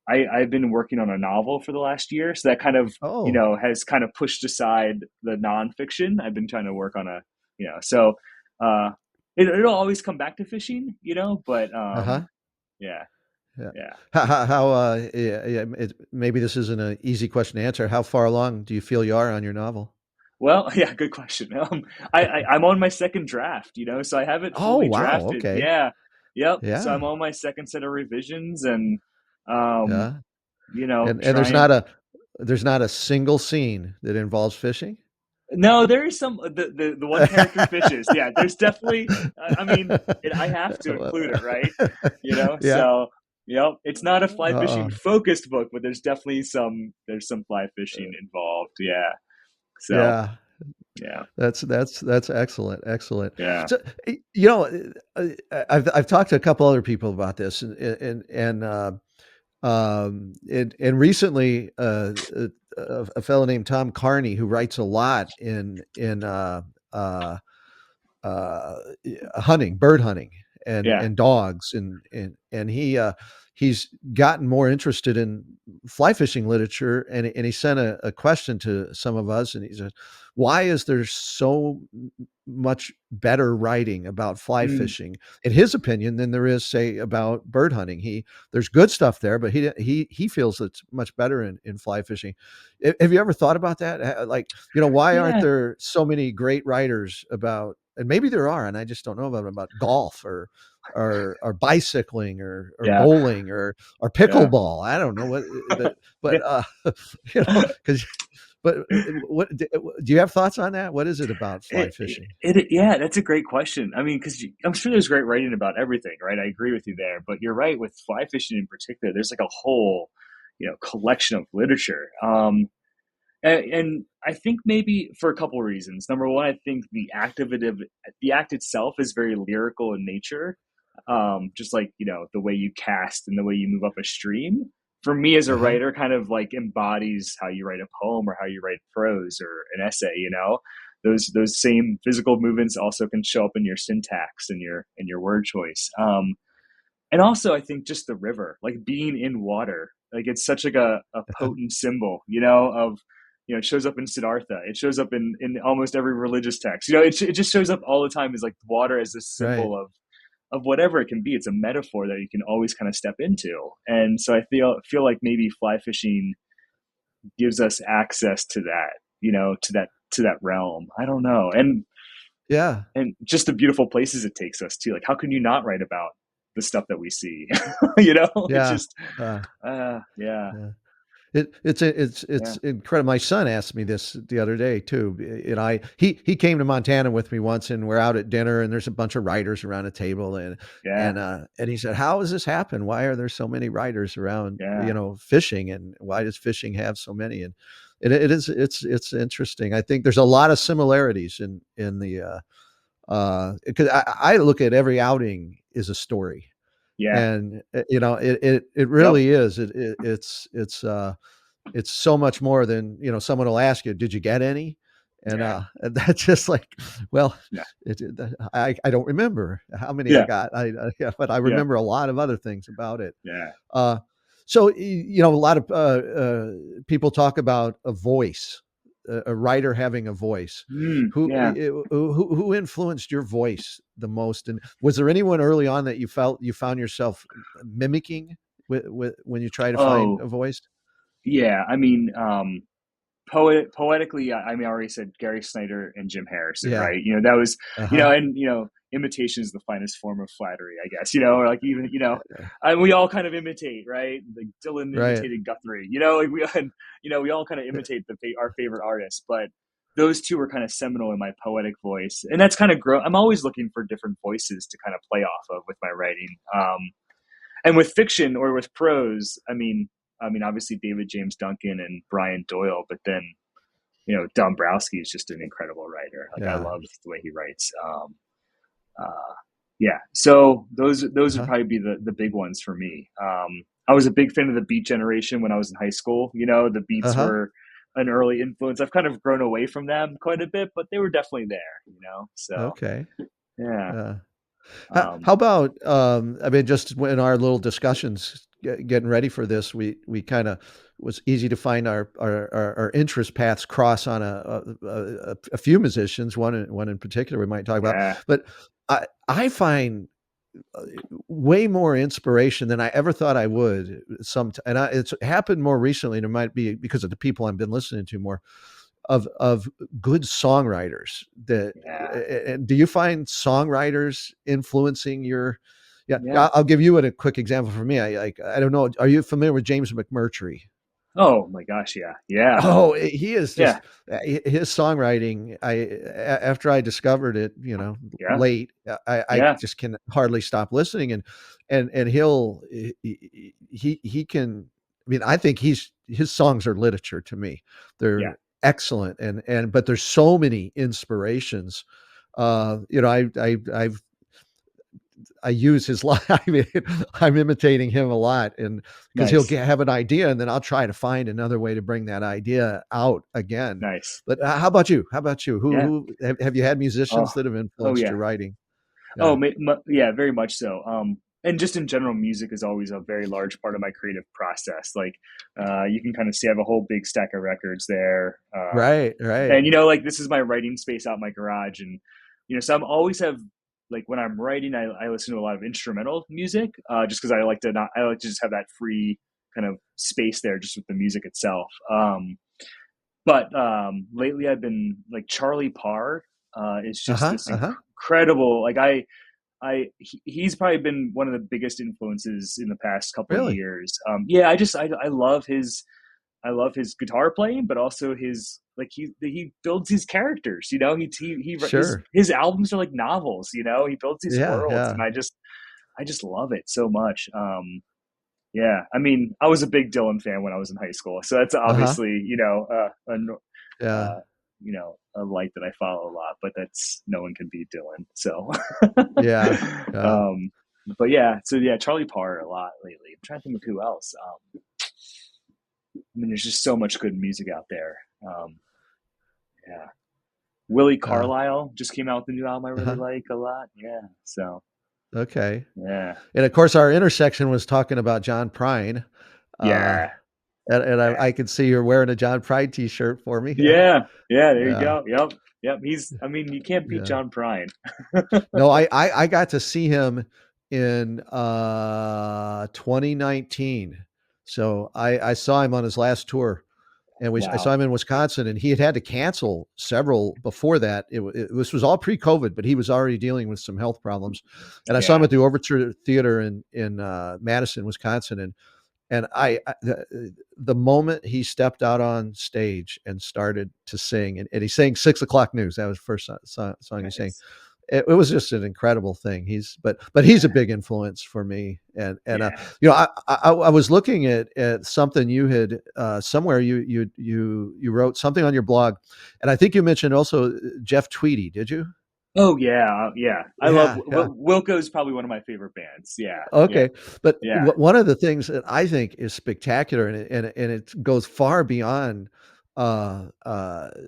I've been working on a novel for the last year, so that kind of Oh. has kind of pushed aside the nonfiction. I've been trying to work on so uh, it'll always come back to fishing, but Uh-huh. yeah, Yeah. yeah. Yeah, maybe this isn't an easy question to answer. How far along do you feel you are on your novel? Well, yeah, good question. I'm on my second draft, so I haven't Oh, fully wow. drafted. Okay. Yeah, yep. So Yeah. I'm on my second set of revisions, and um, Yeah. And trying. there's not a single scene that involves fishing? No, there is some the one character fishes. Yeah, there's definitely. I mean, I have to include it, right? Yeah. So it's not a fly Uh, fishing focused book, but there's some fly fishing involved. Yeah. So yeah. yeah, That's excellent. Excellent. yeah, So, I've talked to a couple other people about this, and recently, a fellow named Tom Carney, who writes a lot in uh, uh, hunting, bird hunting, and yeah, dogs, and he he's gotten more interested in fly fishing literature, and he sent a question to some of us, and he said, "Why is there so much better writing about fly Mm, fishing, in his opinion, than there is, say, about bird hunting?" There's good stuff there, but he feels it's much better in fly fishing. Have you ever thought about that? Like, why aren't yeah, there so many great writers about, and maybe there are, and I just don't know about golf or bicycling or yeah, bowling or yeah. pickleball. I don't know what, but Yeah. because but what do you have thoughts on that? What is it about fly fishing? Yeah, that's a great question. I mean, because I'm sure there's great writing about everything, right? I agree with you there, but you're right with fly fishing in particular. There's like a whole, collection of literature. And I think maybe for a couple of reasons. Number one, I think the act itself is very lyrical in nature. Just like, the way you cast and the way you move up a stream. For me as a Uh-huh. writer, kind of like embodies how you write a poem or how you write prose or an essay. Those same physical movements also can show up in your syntax and your word choice. And also I think just the river, like being in water, like it's such like a potent symbol, of, it shows up in Siddhartha, it shows up in almost every religious text, it just shows up all the time as like water as this Right. symbol of whatever it can be. It's a metaphor that you can always kind of step into, and so I feel like maybe fly fishing gives us access to that, to that realm. I don't know, Yeah. and just the beautiful places it takes us to. Like, how can you not write about the stuff that we see? It's Yeah. just, Uh, yeah, yeah. It's yeah, incredible. My son asked me this the other day too, and he came to Montana with me once, and we're out at dinner, and there's a bunch of writers around a table, yeah, and he said, "How does this happen? Why are there so many writers around, yeah, fishing, and why does fishing have so many?" And it's interesting. I think there's a lot of similarities in the because I look at every outing as a story, yeah, and it yep, really is. It's so much more than, someone will ask you, "Did you get any?" yeah, And that's just like, well, yeah, I don't remember how many I yeah, got. Yeah, but I yeah, remember a lot of other things about it. yeah, Uh, so a lot of people talk about a voice, a writer having a voice. yeah. Who influenced your voice the most? And was there anyone early on that you found yourself mimicking when you try to find Oh, a voice? yeah. I mean, poetically, I mean, I already said Gary Snyder and Jim Harrison, Yeah. right? That was, Uh-huh. and imitation is the finest form of flattery, I guess. Or like even, and we all kind of imitate, right? Like Dylan Right. imitated Guthrie, like we and we all kind of imitate our favorite artists, but those two were kind of seminal in my poetic voice, and that's kind of grown. I'm always looking for different voices to kind of play off of with my writing. And with fiction or with prose, I mean, obviously David James Duncan and Brian Doyle, but then Dombrowski is just an incredible writer. Like I Yeah. love the way he writes. Uh, yeah, so those would Uh-huh. probably be the big ones for me. I was a big fan of the Beat generation when I was in high school. The Beats Uh-huh. were an early influence. I've kind of grown away from them quite a bit, but they were definitely there. So Okay. yeah, Yeah. How um, about, I mean, just in our little discussions getting ready for this, we kind of was easy to find our interest paths cross on a few musicians, one in particular we might talk about. yeah, But I find way more inspiration than I ever thought I would. It's happened more recently, and it might be because of the people I've been listening to more of good songwriters that yeah, and do you find songwriters influencing your, yeah, yeah. I'll give you a quick example for me. I don't know, are you familiar with James McMurtry? Oh my gosh, yeah, yeah, Oh, he is yeah, just his songwriting. After I discovered it, yeah, late, I yeah, just can hardly stop listening, and he can. I mean, I think his songs are literature to me. yeah, They're excellent, and but there's so many inspirations. I use his line. I mean, I'm imitating him a lot, and because nice, have an idea, and then I'll try to find another way to bring that idea out again. nice, But how about you? How about you? yeah. Have you had Oh, musicians that have oh influenced yeah. your writing? Oh, Yeah. yeah, very much so. and just in general, music is always a very large part of my creative process. Like, you can kind of see I have a whole big stack of records there. Right, right. And, like, this is my writing space out in my garage. And, so I'm always have, like, when I'm writing, I listen to a lot of instrumental music, just because I like to just have that free kind of space there just with the music itself. But lately I've been like Charlie Parr, is just Uh-huh, this uh-huh. incredible, like he's probably been one of the biggest influences in the past couple of Really? years. Yeah, I love his guitar playing, but also his, like, he builds these characters. Sure. His albums are like novels. He builds these Yeah, worlds, yeah. and I just love it so much. Yeah, I mean, I was a big Dylan fan when I was in high school, so that's Uh-huh. obviously Yeah. uh, a light that I follow a lot. But that's, no one can beat Dylan. So, Yeah. Yeah. um, but yeah, so yeah, Charlie Parr a lot lately. I'm trying to think of who else. I mean, there's just so much good music out there. Yeah, Willie Yeah. Carlisle just came out with a new album I really Uh-huh. like a lot. Yeah, so Okay. yeah, And of course, our intersection was talking about John Prine. Uh, yeah, and yeah. I can see you're wearing a John Prine t-shirt for me. Yeah. Yeah, yeah, there you Yeah. go. Yep, yep. I mean, you can't beat Yeah. John Prine. No, I got to see him in 2019. So I saw him on his last tour. And I saw Wow. him in Wisconsin, and he had to cancel several before that. This was all pre-COVID, but he was already dealing with some health problems. And I saw him Yeah, at the Overture Theater in Madison, Wisconsin, and the moment he stepped out on stage and started to sing, and he sang 6 o'clock news. That was the first song he sang. nice. It was just an incredible thing. But he's a Yeah, big influence for me. And yeah. I was looking at something you had somewhere you wrote something on your blog, and I think you mentioned also Jeff Tweedy. Did you? Oh yeah, yeah. I love Yeah, yeah. Wilco's probably one of my favorite bands. Yeah, yeah, Okay, but yeah. one of the things that I think is spectacular, and it goes far beyond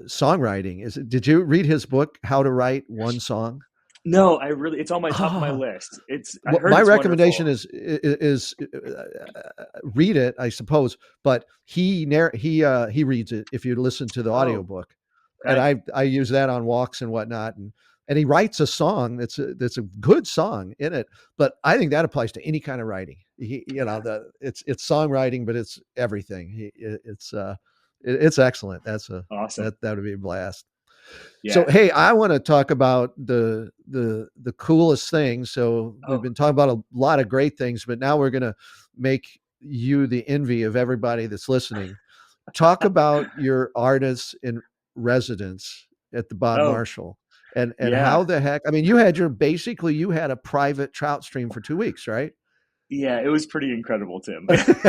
songwriting. Did you read his book, How to Write One Song? No, it's on my top of my Ah, list. I well, heard my it's recommendation wonderful. is read it, I suppose. But he reads it if you listen to the Oh, audiobook, and okay. I use that on walks and whatnot, and he writes a song that's a good song in it. But I think that applies to any kind of writing. It's songwriting, but it's everything. It's excellent. Awesome. That would be a blast. So, Yeah. hey, I want to talk about the coolest things. So we've Oh, been talking about a lot of great things, but now we're going to make you the envy of everybody that's listening. Talk about your artists in residence at the Bob oh, Marshall, and how yeah. the heck. I mean, you had a private trout stream for 2 weeks, right? Yeah, it was pretty incredible, Tim.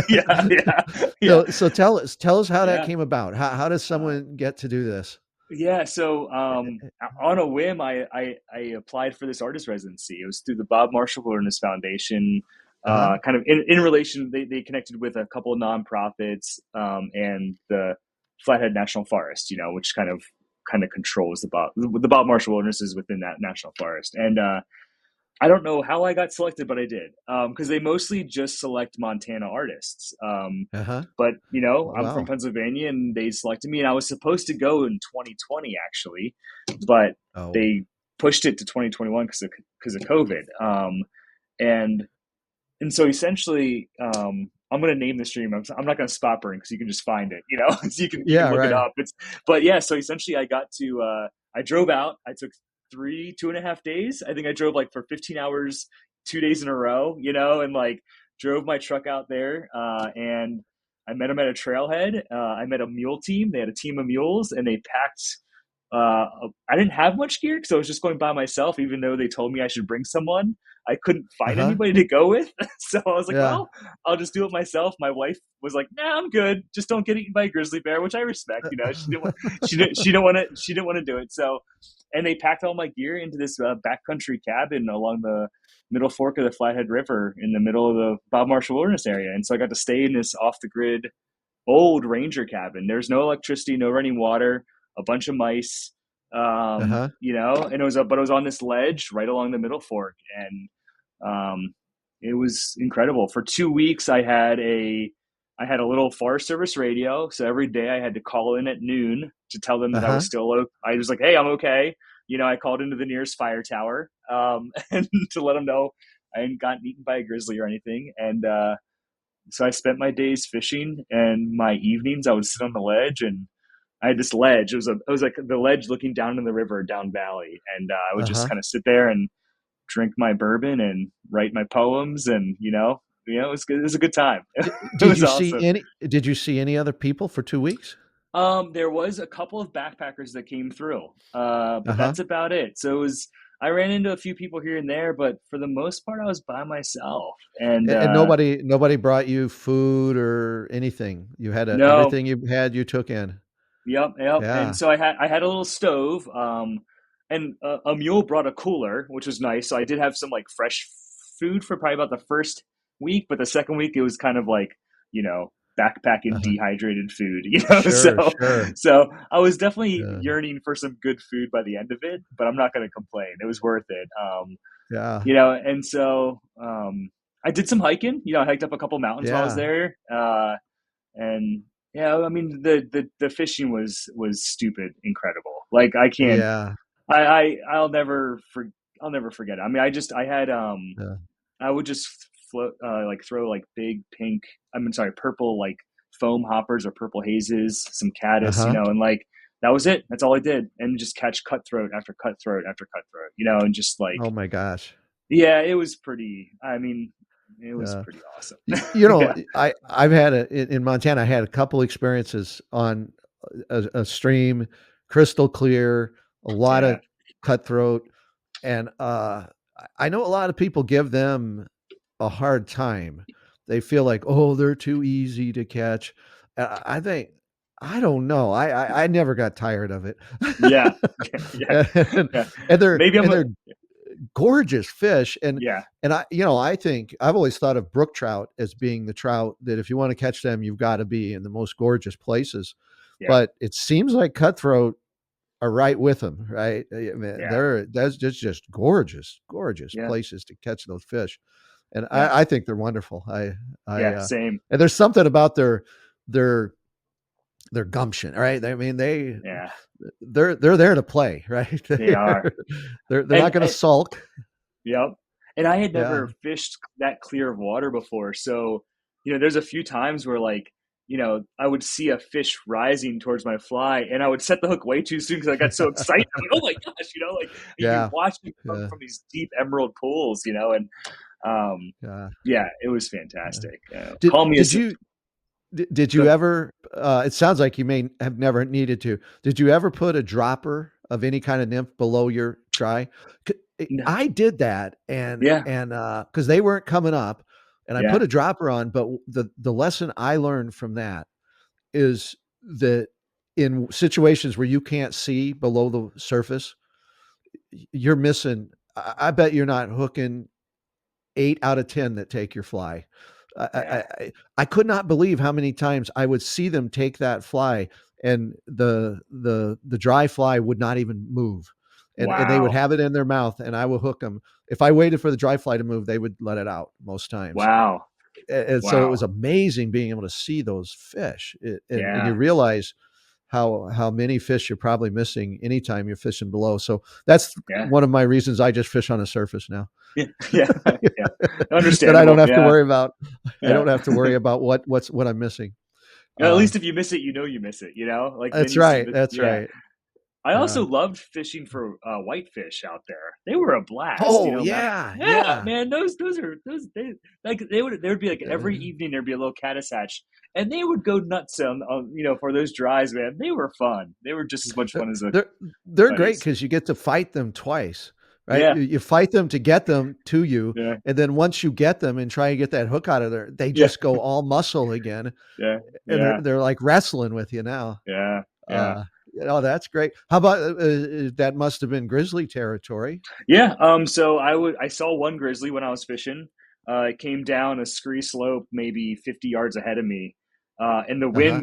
Yeah, yeah, yeah, So tell us how that yeah. came about. How does Uh, someone get to do this? yeah, so on a whim, I applied for this artist residency. It was through the Bob Marshall Wilderness Foundation. Uh huh. Kind of in relation, they connected with a couple of nonprofits, and the Flathead National Forest, which kind of controls the Bob Marshall Wilderness is within that national forest. And I don't know how I got selected, but I did, because they mostly just select Montana artists. Uh huh. But Oh I'm from wow. Pennsylvania, and they selected me, and I was supposed to go in 2020 actually, but Oh. they pushed it to 2021 because of COVID. And so essentially, I'm going to name the stream. I'm not going to spot burn because you can just find it, so you can Yeah. look it Right. up. But yeah, so essentially I got to, I drove out. I took 2.5 days. I think I drove like for 15 hours, 2 days in a row, and like drove my truck out there. And I met them at a trailhead. I met a mule team. They had a team of mules, and they packed, I didn't have much gear because I was just going by myself, even though they told me I should bring someone. I couldn't Uh find huh. anybody to go with. So I was like, Yeah. well, I'll just do it myself. My wife was like, nah, I'm good. Just don't get eaten by a grizzly bear, which I respect. She didn't want to do it. So, and they packed all my gear into this backcountry cabin along the middle fork of the Flathead River in the middle of the Bob Marshall Wilderness area. And so I got to stay in this off the grid old ranger cabin. There's no electricity, no running water, a bunch of mice, Uh huh. and it was on this ledge right along the middle fork. And um, it was incredible. For 2 weeks, I had a little Forest Service radio, so every day I had to call in at noon to tell them that I was Uh-huh. still. I was like, "Hey, I'm okay." I called into the nearest fire tower, and to let them know I hadn't gotten eaten by a grizzly or anything. And so I spent my days fishing, and my evenings I would sit on the ledge, and I had this ledge. It was like the ledge looking down in the river down valley, and I would just Uh-huh. kind of sit there and drink my bourbon and write my poems, and it was good. It was a good time. D- It did was you see awesome. any did you see any other people for 2 weeks? There was a couple of backpackers that came through, but Uh-huh. that's about it. So I ran into a few people here and there, but for the most part, I was by myself. And And nobody brought you food or anything. You had no, everything you had you took in. yep, yep. And Yeah. so I had a little stove, and a mule brought a cooler, which was nice. So I did have some like fresh food for probably about the first week, but the second week it was kind of like you know backpacking Uh-huh. dehydrated food, So Sure, sure. so I was definitely Yeah. yearning for some good food by the end of it, but I'm not going to complain. It was worth it. Yeah. And so I did some hiking. I hiked up a couple mountains while I was Yeah. there. And yeah, I mean the fishing was stupid, incredible. Like I can't, Yeah. I'll never forget it. I mean, I had Yeah. I would just float like throw like big pink, I mean sorry, purple like foam hoppers or purple hazes, some caddis, Uh-huh. and like that was it. That's all I did, and just catch cutthroat after cutthroat after cutthroat, and just like Oh my gosh. yeah, it was pretty. I mean, it was Yeah. pretty awesome. Yeah, I've had in Montana, I had a couple experiences on a stream, crystal clear, a lot yeah, of cutthroat, and I know a lot of people give them a hard time. They feel like, oh, they're too easy to catch. I think I don't know. I never got tired of it, yeah, yeah, and, yeah. and they're Maybe I'm and a they're gorgeous fish. yeah, And I think I've always thought of brook trout as being the trout that if you want to catch them, you've got to be in the most gorgeous places. yeah, But it seems like cutthroat are right with them, right? I mean, yeah, that's just gorgeous, gorgeous yeah, places to catch those fish, and yeah, I think they're wonderful. yeah. Same. And there's something about their their gumption, right? I mean, Yeah, they're there to play, right? they are. They're not And, going to and sulk. yep. And I had Yeah. never fished that clear of water before, so there's a few times where like. I would see a fish rising towards my fly, and I would set the hook way too soon because I got so excited. I'm like, "Oh my gosh!" Like you can Yeah. watch them come Yeah. from these deep emerald pools, and Um, Yeah. yeah, it was Yeah. fantastic. Did Call me did as you did you good. ever it sounds like you may have never needed to. Did you ever put a dropper of any kind of nymph below your try? No, I did that yeah, and cuz they weren't coming up and I yeah, put a dropper on, but the lesson I learned from that is that in situations where you can't see below the surface, you're missing I bet you're not hooking 8 out of 10 that take your fly. yeah. I could not believe how many times I would see them take that fly and the dry fly would not even move. And they would Wow, have it in their mouth and I would hook them. If I waited for the dry fly to move, they would let it out most times. wow, And so it wow. was amazing being able to see those fish. And you Yeah, realize how many fish you're probably missing anytime you're fishing below. So that's yeah, one of my reasons I just fish on the surface now. yeah, yeah, yeah. That I don't Understandable. have to Yeah, worry about. I yeah. don't have to worry about what I'm missing. At Uh, least if you miss it, you miss it. Like then that's you see right. the That's yeah. right. I Yeah. also loved fishing for whitefish out there. They were a blast, Oh man. yeah, Yeah, yeah. man, those are those they like they would be like every Uh, evening there'd be a little caddis hatch, and they would go nuts on for those dries, man. They were fun. They were just as much uh, fun as the they're they're great buddies. because you get to fight them twice, right? Yeah, You fight them to get them to you, yeah, and then once you get them and try and get that hook out of there, they yeah, just go all muscle again, yeah, and yeah, they're like wrestling with you now. yeah, yeah. Uh, that's great. How about that? Must have been grizzly territory. Yeah. So I saw one grizzly when I was fishing. It came down a scree slope, maybe 50 yards ahead of me, and Uh huh.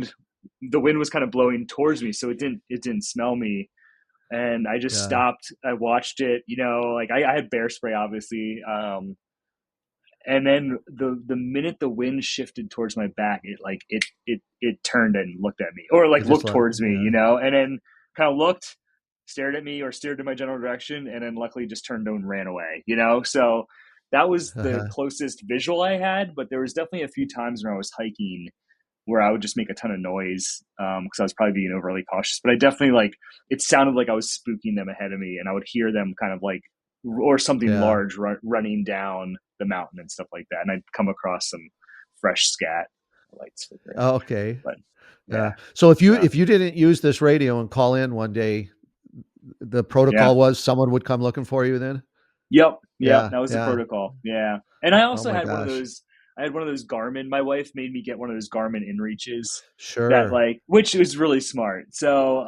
the wind was kind of blowing towards me, so it didn't smell me. And I just Yeah. stopped. I watched it. Like I had bear spray, obviously, and then the minute the wind shifted towards my back, it turned and looked at me, or It like just looked like, towards me, yeah. and then kind of looked, stared at me or steered in my general direction, and then luckily just turned and ran away. So that was the Uh-huh. closest visual I had, but there was definitely a few times when I was hiking where I would just make a ton of noise because I was probably being overly cautious. But I definitely it sounded like I was spooking them ahead of me, and I would hear them kind of or something Yeah. large running down the mountain and stuff like that. And I'd come across some fresh scat lights flickering. Oh, okay. But Yeah. yeah, So if you uh, if you didn't use this radio and call in one day, the yeah. protocol was someone would come looking for you then? Yep, yep, Yeah, that was the yeah. protocol. Yeah, and I Oh also my had one of gosh. those. I had one of those Garmin. My wife made me get one of those Garmin InReaches that Sure. which was really smart. So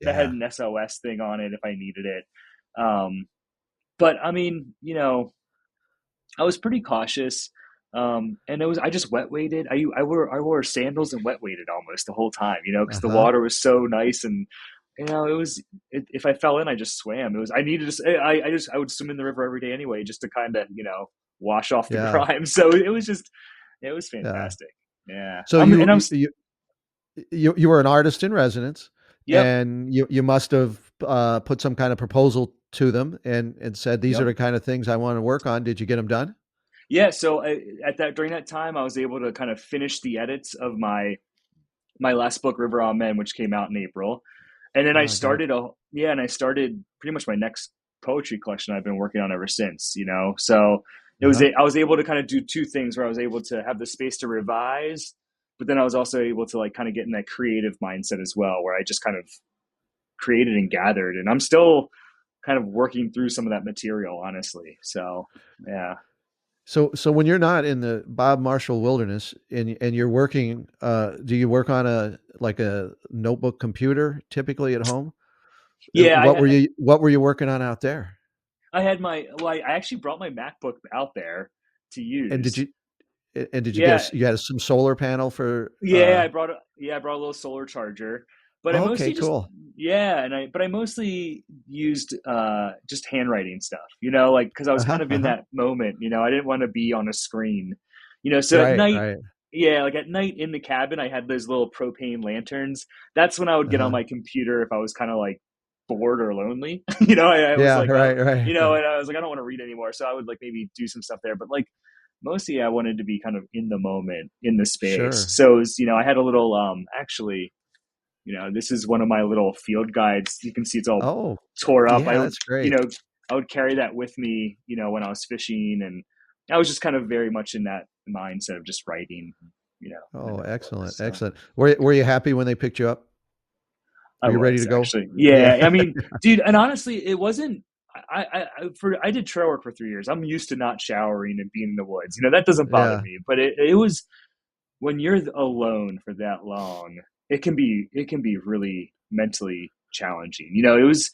that had Yeah. an SOS thing on it if I needed it. Um, but I mean, I was pretty cautious. And I just wet waded. I wore sandals and wet waded almost the whole time, because the Uh-huh. water was so nice. And if I fell in, I just swam. I needed to, I would swim in the river every day anyway, just to kind of, wash off the Yeah. grime. So it was Yeah. fantastic. Yeah. So And you were an artist in residence, yep, and you must have, put some kind of proposal to them and said, "These are yep. the kind of things I wanna work on." Did you get them done? Yeah. So during that time, I was able to kind of finish the edits of my last book, River on Men, which came out in April. And then Oh, great. and I started pretty much my next poetry collection I've been working on ever since. So Uh-huh. I was able to kind of do two things where I was able to have the space to revise, but then I was also able to kind of get in that creative mindset as well, where I just kind of created and gathered, and I'm still kind of working through some of that material, honestly. So yeah. So when you're not in the Bob Marshall Wilderness and you're working, do you work on a notebook computer typically at home? Yeah, What were you working on out there? I had I actually brought my MacBook out there to And did use. you and did you get Yeah, some solar panel for, I brought a little solar charger, but I oh, okay, mostly just cool. yeah, but I mostly used just handwriting stuff, because I was Uh-huh, kind of in uh-huh. that moment, I didn't want to be on a screen, so at Right, night, right. yeah, like at night in the cabin, I had those little propane lanterns. That's when I would get on Uh-huh. my computer if I was kind of bored or lonely. I was Yeah, like, right, right, right. and I was like, I don't want to read anymore, so I would maybe do some stuff there, but mostly I wanted to be kind of in the moment, in the space. Sure. So it was, I had a little actually, this is one of my little field guides. You can see it's all Oh, tore up. yeah, that's great. I would carry that with me, when I was fishing, and I was just kind of very much in that mindset of just writing, my Oh, excellent, notebooks. So excellent. Were you happy when they picked you up? I Were you ready to was go? actually, Yeah. yeah. I mean, dude, and honestly, it wasn't. I did trail work for 3 years. I'm used to not showering and being in the woods. That doesn't bother Yeah. me. But it was when you're alone for that long, it can be really mentally challenging. It was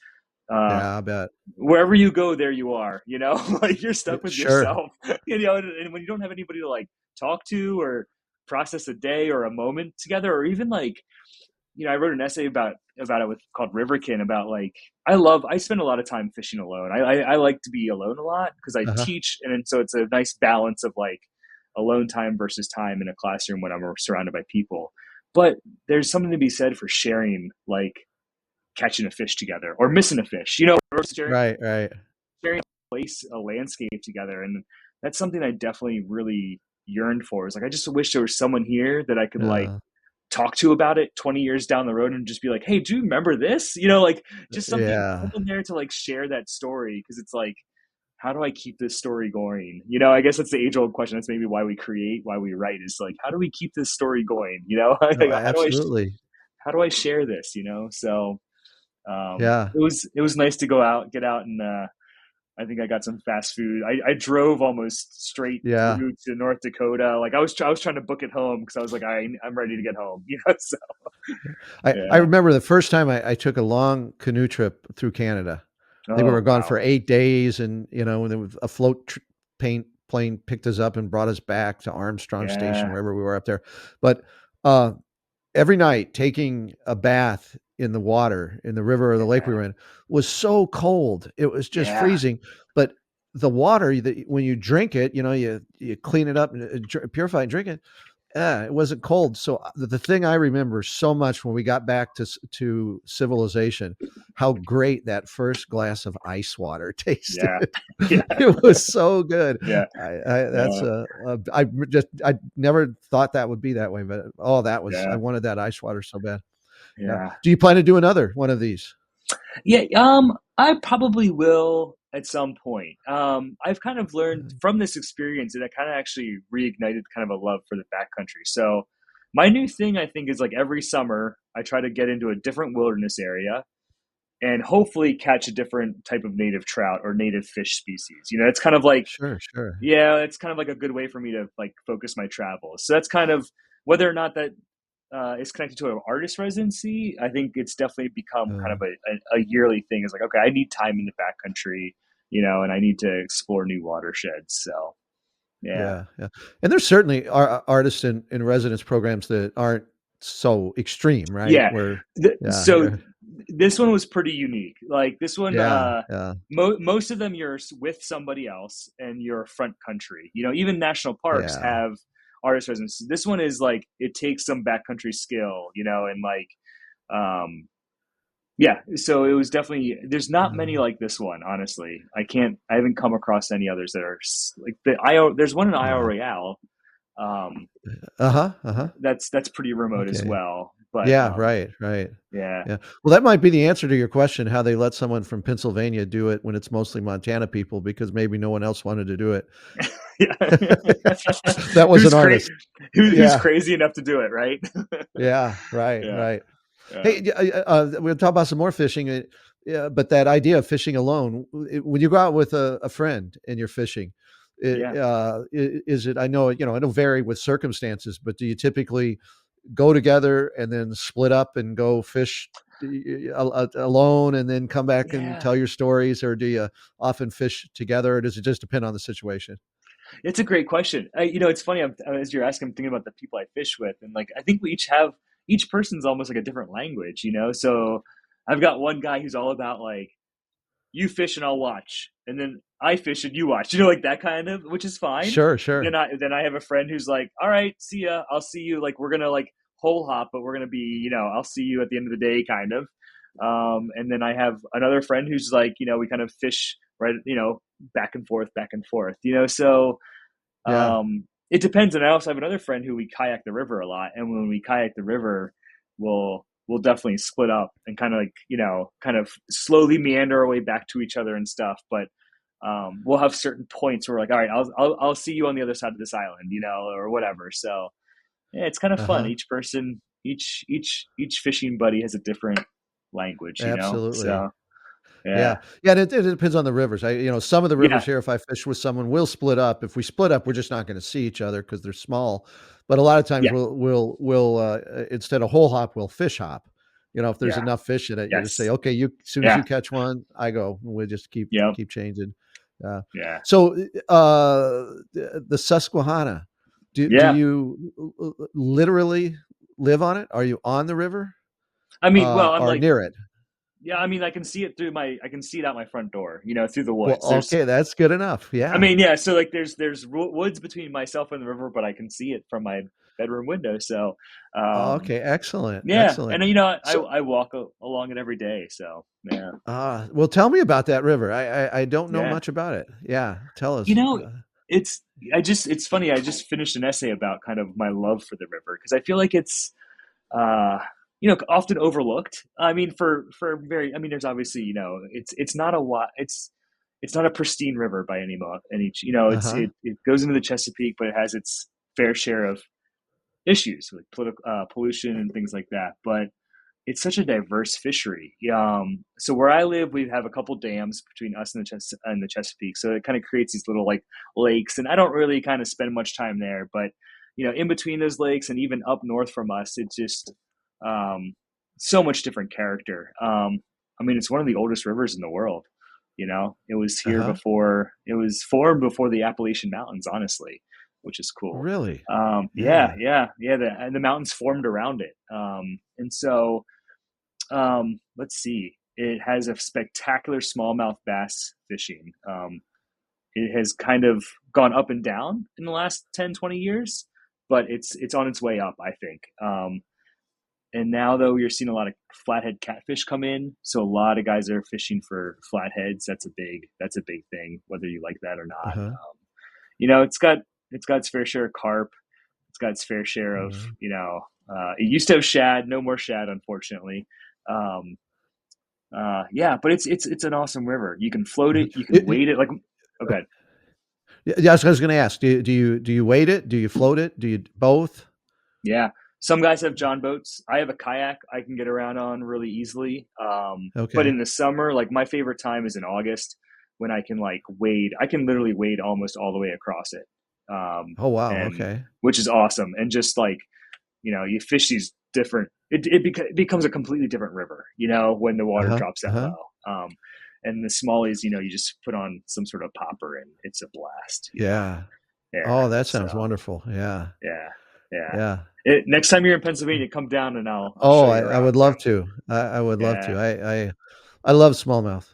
uh, Yeah, I bet. wherever you go, there you are. You're stuck with Sure. yourself. And when you don't have anybody to talk to or process a day or a moment together, or even I wrote an essay about it called Riverkin about I spend a lot of time fishing alone. I like to be alone a lot because I Uh-huh. teach, and so it's a nice balance of alone time versus time in a classroom when I'm surrounded by people. But there's something to be said for sharing catching a fish together or missing a fish, or Right, right. sharing a place, a landscape together, and that's something I definitely really yearned for. Is I just wish there was someone here that I could Yeah. talk to about it 20 years down the road and just be like, hey, do you remember this? Just Yeah. someone there to share that story. Cause it's how do I keep this story going? I guess that's the age old question. That's maybe why we create, why we write is how do we keep this story going? No, How absolutely. do I share this? So, Yeah. it was nice to go out, get out and, I think I got some fast food. I drove almost straight Yeah. through to North Dakota. I was trying to book it home because I was like, I'm ready to get home. So I yeah. remember the first time I took a long canoe trip through Canada. I think we Oh were gone wow. for 8 days and, and there was a float paint plane picked us up and brought us back to Armstrong Station, Yeah. wherever we were up there. But, uh, every night taking a bath in the water, in the river or the lake we Yeah. were in was so cold. It was just Yeah. freezing, but the water that when you drink it, you clean it up and purify it and drink it. It wasn't cold. So the thing I remember so much when we got back to civilization, how great that first glass of ice water tasted. Yeah. Yeah. It was so good. Yeah. That's Uh, I never thought that would be that way, but I yeah. wanted that ice water so bad. Yeah. Yeah. Do you plan to do another one of these? Yeah, I probably will at some point. I've kind of learned from this experience that I kind of actually reignited kind of a love for the backcountry. So my new thing, I think, is like every summer I try to get into a different wilderness area and hopefully catch a different type of native trout or native fish species. It's kind of like, Sure, sure. yeah, it's kind of like a good way for me to like focus my travels. So that's kind of whether or not that is connected to an artist residency. I think it's definitely become kind Uh, of a yearly thing. It's like, okay, I need time in the backcountry, and I need to explore new watersheds. So yeah, yeah, yeah. And there's certainly artists in residence programs that aren't so extreme, right? yeah. Where, yeah, So yeah, this one was pretty unique. Like this one, yeah, yeah, most of them you're with somebody else and you're front country. Even national parks yeah. have artist residencies. This one is like it takes some backcountry skill, and like um yeah, so it was definitely there's not many Uh, like this one, honestly. I haven't come across any others that are like there's one in Isle yeah. Royale. Um Uh-huh, uh-huh. that's pretty remote as Okay. well. But Yeah, right, right. yeah. Yeah. Well, that might be the answer to your question, how they let someone from Pennsylvania do it when it's mostly Montana people because maybe no one else wanted to do it. Yeah. That was an who's crazy artist. who's Yeah. crazy enough to do it, right? Yeah, right, Yeah. right. Yeah. Hey, we'll talk about some more fishing, yeah, but that idea of fishing alone, when you go out with a friend and you're fishing, Yeah. is it, I know, it'll vary with circumstances, but do you typically go together and then split up and go fish alone and then come back and Yeah. tell your stories, or do you often fish together, or does it just depend on the situation? It's a great question. It's funny. As you're asking, I'm thinking about the people I fish with, and like I think each person's almost like a different language. So I've got one guy who's all about like you fish and I'll watch, and then I fish and you watch. Like that kind of, which is fine. Sure, sure. Then I have a friend who's like, all right, see ya. I'll see you. Like we're gonna like hole hop, but we're gonna be, I'll see you at the end of the day, kind of. And then I have another friend who's like, we kind of fish right, back and forth, back and forth. So Yeah. it depends. And I also have another friend who we kayak the river a lot. And when we kayak the river, we'll definitely split up and kind of like, kind of slowly meander our way back to each other and stuff. But we'll have certain points where we're like, all right, I'll see you on the other side of this island, or whatever. So yeah, it's kind of fun. Uh-huh. Each person, each fishing buddy has a different language. Absolutely. So Yeah. yeah, Yeah, and it depends on the rivers. Some of the rivers yeah, here, if I fish with someone, we'll split up. If we split up, we're just not gonna see each other because 'cause they're small. But a lot of times yeah, we'll instead of hole hop, we'll fish hop. If there's yeah, enough fish in it, you just say, yes, "Okay, you as soon as you yeah, catch one, I go." And we just keep yep, keep changing. Uh, yeah, so, the Susquehanna, do yeah. you literally live on it? Are you on the river, I mean, well, I'm or like, near it? yeah, I mean, I can see it out my front door, through the Well, woods. There's, okay, that's good enough. I Yeah. mean, yeah, so like there's woods between myself and the river, but I can see it from my bedroom window. So, Okay, excellent, yeah, excellent. and I So, walk along it every day. So, yeah, well, tell me about that river. I don't know yeah. much about it. Yeah, tell You us. know, it's it's funny. I just finished an essay about kind of my love for the river because I feel like it's uh often overlooked. I mean, I mean, there's obviously, it's not it's not a pristine river by any, Uh-huh. it goes into the Chesapeake, but it has its fair share of issues like political pollution and things like that. But it's such a diverse fishery. So where I live, we have a couple dams between us and the Chesapeake, so it kind of creates these little like lakes. And I don't really kind of spend much time there, but in between those lakes and even up north from us, it's just um, so much different character. I mean, it's one of the oldest rivers in the world. It was here Uh-huh. before it was formed before the Appalachian Mountains, honestly, which is cool. Really? Yeah, Yeah. yeah, yeah. The mountains formed around it, and so let's see. It has a spectacular smallmouth bass fishing. it has kind of gone up and down in the last 10, 20 years, but it's on its way up, I think. And now though you're seeing a lot of flathead catfish come in, so a lot of guys are fishing for flatheads. That's a big thing, whether you like that or not. Uh-huh. It's got its fair share of carp. It's got its fair share of Mhm. it used to have shad, no more shad, unfortunately. Um, yeah, but it's an awesome river. You can float Mhm. it, you can wade it. Like, okay, Yeah, I was going to ask. Do you weight it? Do you float it? Do you both? yeah. Some guys have John boats. I have a kayak I can get around on really easily. But Okay. in the summer, like my favorite time is in August when I can like wade. I can literally wade almost all the way across it, Oh wow. and Okay. which is awesome. And just like you fish these different. It becomes a completely different river. When the Uh water huh. drops Uh that huh. low. And the smallies, you just put on some sort of popper and it's a blast. Yeah. Yeah. Oh, that So sounds wonderful. Yeah. yeah, yeah. Yeah. Next time you're in Pennsylvania, come down and I'll Oh, show you I around would too. love to. I would love Yeah, to. I love smallmouth.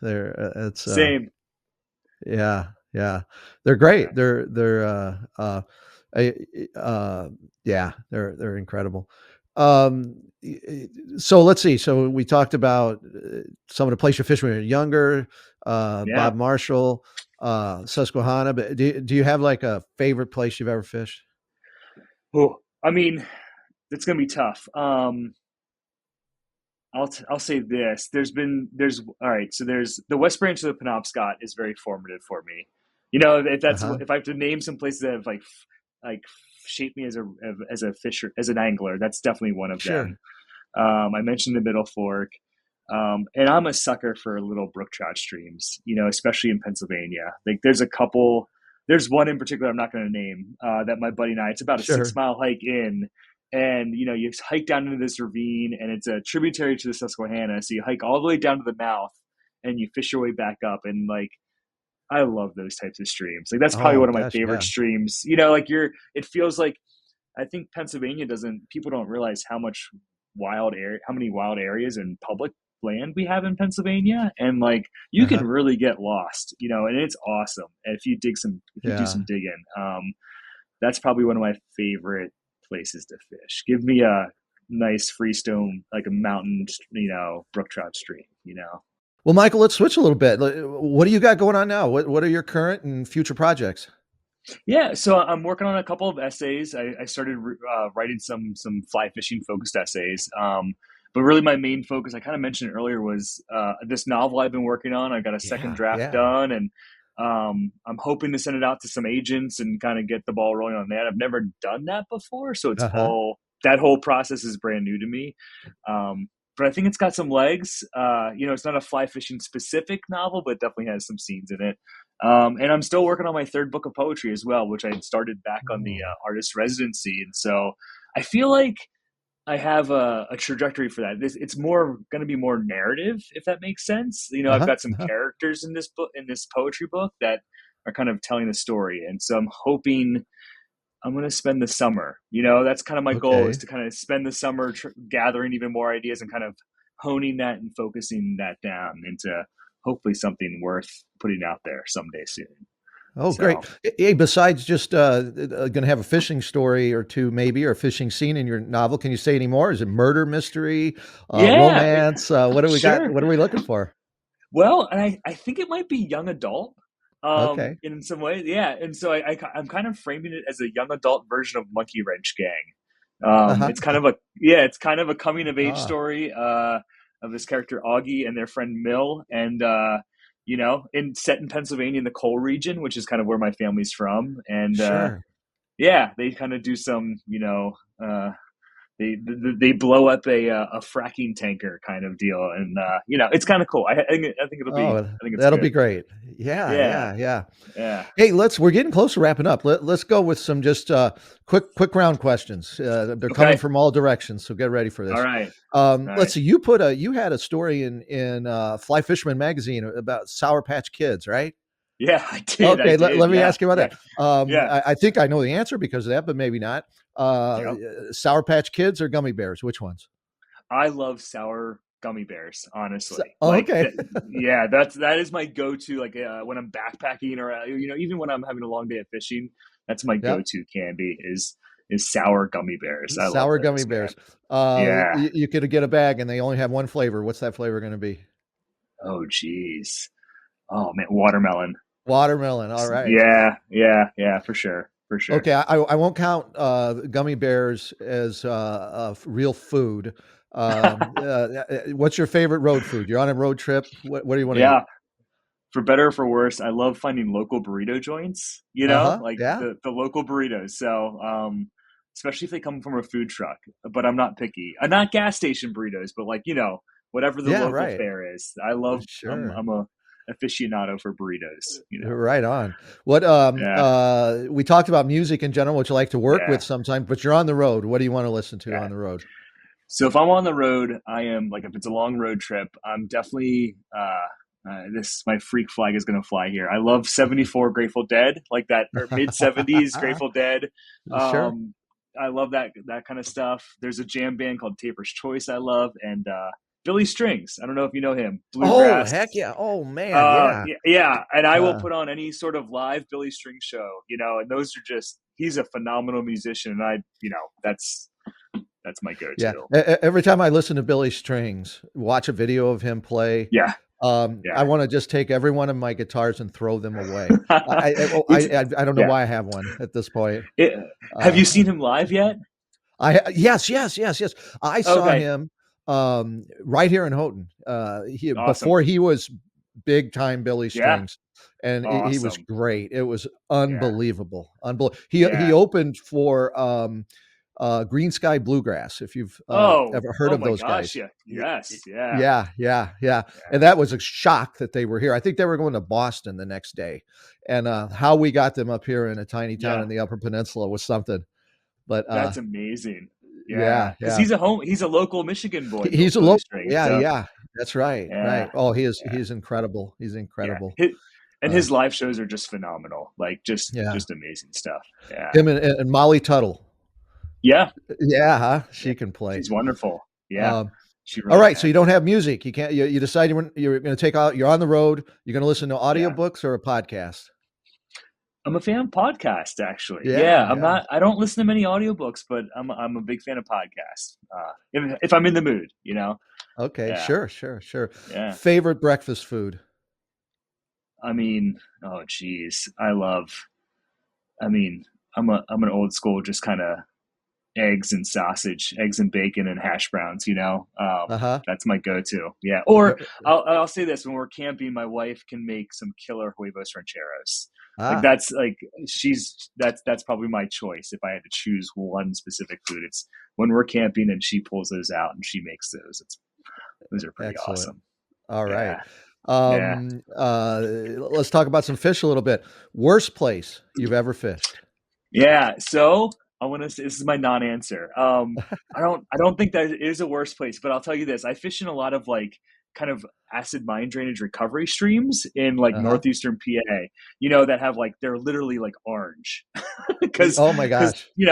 It's same. yeah, yeah. They're Yeah, great. I, yeah, they're incredible. Y- y- so let's see. So we talked about some of the places you fished when you were younger, yeah. Bob Marshall, Susquehanna. But do you have like a favorite place you've ever fished? Oh, I mean, it's gonna be tough. I'll say this. There's all right. So there's the West Branch of the Penobscot is very formative for me. Uh huh. If I have to name some places that have like shaped me as a fisher, as an angler, that's definitely one of them. Sure. I mentioned the Middle Fork, and I'm a sucker for little brook trout streams. Especially in Pennsylvania. Like there's a couple. There's one in particular I'm not going to name that my buddy and I. It's about a six Sure. mile hike in, and you hike down into this ravine, and it's a tributary to the Susquehanna. So you hike all the way down to the mouth, and you fish your way back up, and like I love those types of streams. Like that's probably Oh one of my gosh, favorite yeah. streams. Like it feels like I think Pennsylvania doesn't. People don't realize how many wild areas and public land we have in Pennsylvania, and like you Uh can huh. really get lost. And it's awesome if you do Yeah. some digging. That's probably one of my favorite places to fish. Give me a nice freestone, like a mountain, brook trout stream. Well, Michael, let's switch a little bit. What do you got going on now? What are your current and future projects? Yeah, so I'm working on a couple of essays. I started writing some fly fishing focused essays. But really, my main focus, I kind of mentioned it earlier, was this novel I've been working on. I got a second Yeah, draft yeah. done, and I'm hoping to send it out to some agents and kind of get the ball rolling on that. I've never done that before, so Uh-huh. that whole process is brand new to me. But I think it's got some legs. It's not a fly fishing specific novel, but it definitely has some scenes in it. And I'm still working on my third book of poetry as well, which I had started back on the Oh, artist residency. And so I feel like I have a trajectory for that. It's more going to be more narrative, if that makes sense. I've uh-huh, got some uh-huh. characters in this book, in this poetry book, that are kind of telling the story. And so I'm hoping I'm going to spend the summer. That's kind of my goal, is Okay. to kind of spend the summer gathering even more ideas and kind of honing that and focusing that down into hopefully something worth putting out there someday soon. Oh, great. So Hey, besides just going to have a fishing story or two, maybe, or a fishing scene in your novel, can you say any more? Is it murder, mystery, yeah, romance? What do we got? sure. What are we looking for? Well, and I think it might be young adult, Okay. in some way. Yeah. And so I'm kind of framing it as a young adult version of Monkey Wrench Gang. Uh-huh. It's kind of a coming of age Ah, story, of this character Augie and their friend Mill, and set in Pennsylvania in the coal region, which is kind of where my family's from. And sure. yeah, they kind of do some, uh, they blow up a fracking tanker kind of deal, and it's kind of cool. I think Oh, I think it's that'll be good. great. Yeah, Yeah, yeah, yeah. yeah. Hey, we're getting close to wrapping up. Let's go with some just quick round questions. They're coming Okay. from all directions, so get ready for All this. right. All Let's right. see. You had a story in Fly Fisherman magazine about Sour Patch Kids, right? Yeah, I did. I Okay, did. let me Yeah, ask you about yeah, that. yeah. I think I know the answer because of that, but maybe not. Uh, Yep. Sour Patch Kids or gummy bears? Which ones? I love sour gummy bears, honestly. Oh, Like okay. that, yeah, that is my go-to. Like when I'm backpacking or even when I'm having a long day of fishing, that's my Yep. go-to candy is sour gummy bears. I love Sour gummy those, man. bears. Yeah. You could get a bag and they only have one flavor. What's that flavor going to be? Oh, geez. Oh man, watermelon. Watermelon. All right. Yeah, yeah, yeah, for sure, for sure. Okay. I won't count gummy bears as real food. What's your favorite road food? You're on a road trip. What do you want to eat? Yeah, for better or for worse, I love finding local burrito joints, Uh-huh. like Yeah. the local burritos. So, especially if they come from a food truck, but I'm not picky. Not gas station burritos, but like, whatever the Yeah. local Right. fare is. I'm Sure. a aficionado for burritos. Right on. What Yeah. we talked about music in general, which you like to work with Yeah. sometimes, but you're on the road. What do you want to listen to Yeah. on the road? So if I'm on the road, I am like, if it's a long road trip, I'm definitely, this my freak flag is going to fly here. I love 74 Grateful Dead, like that, or mid 70s Grateful Dead. Sure. Um, I love that kind of stuff. There's a jam band called Taper's Choice I love, and Billy Strings. I don't know if you know him. Oh, Bluegrass. heck yeah. Oh man, yeah. Yeah, and I will Uh, put on any sort of live Billy Strings show. And those are just, he's a phenomenal musician, and that's my yeah. go-to. Every time I listen to Billy Strings, watch a video of him play, Yeah, I yeah. want to just take every one of my guitars and throw them away. It's I don't know yeah. why I have one at this point. It, have Uh, you seen him live yet? yes. I saw Okay, him right here in Houghton. awesome. Before he was big time Billy Yeah, Strings, and he was awesome. great. It was Yeah, unbelievable. He yeah. opened for Green Sky Bluegrass. If you've ever heard Oh of my those gosh, guys. yeah, Y- yes, yeah, yeah. And yeah, that was a shock that they were here. I think they were going to Boston the next day, and how we got them up here in a tiny town yeah. in the Upper Peninsula was something. But That's amazing. Yeah, because he's a local Michigan boy, he's a Billy local. String. Yeah, So yeah, that's right, yeah, right. Oh, yeah, he's incredible. He's yeah. incredible. And Uh, his live shows are just phenomenal. Like yeah, just amazing stuff. Yeah, him and Molly Tuttle. yeah, Yeah, huh? yeah. She can play. She's wonderful. Yeah, Um, she all really right, so you can. don't have music. You can't. You decide you're going to take out. You're on the road. You're going to listen to Yeah. audiobooks or a podcast. I'm a fan of podcasts, actually. Yeah, Yeah, yeah. I don't listen to many audiobooks, but I'm a big fan of podcasts. If I'm in the mood. Okay, Yeah, sure. yeah. Favorite breakfast food? I mean, oh geez, I mean, I'm an old school, just kind of eggs and sausage, eggs and bacon and hash browns. Uh huh. That's my go-to. Yeah. Or I'll say this: when we're camping, my wife can make some killer huevos rancheros. Like Ah, that's like that's probably my choice if I had to choose one specific food. It's when we're camping and she pulls those out and she makes those. Those are pretty excellent. awesome. All right. Yeah. Yeah. Let's talk about some fish a little bit. Worst place you've ever fished? Yeah, so I want to say this is my non-answer. I don't think that is a worse place, but I'll tell you this: I fish in a lot of like kind of acid mine drainage recovery streams in like Uh huh. northeastern PA. That have like they're literally like orange because Oh my gosh. they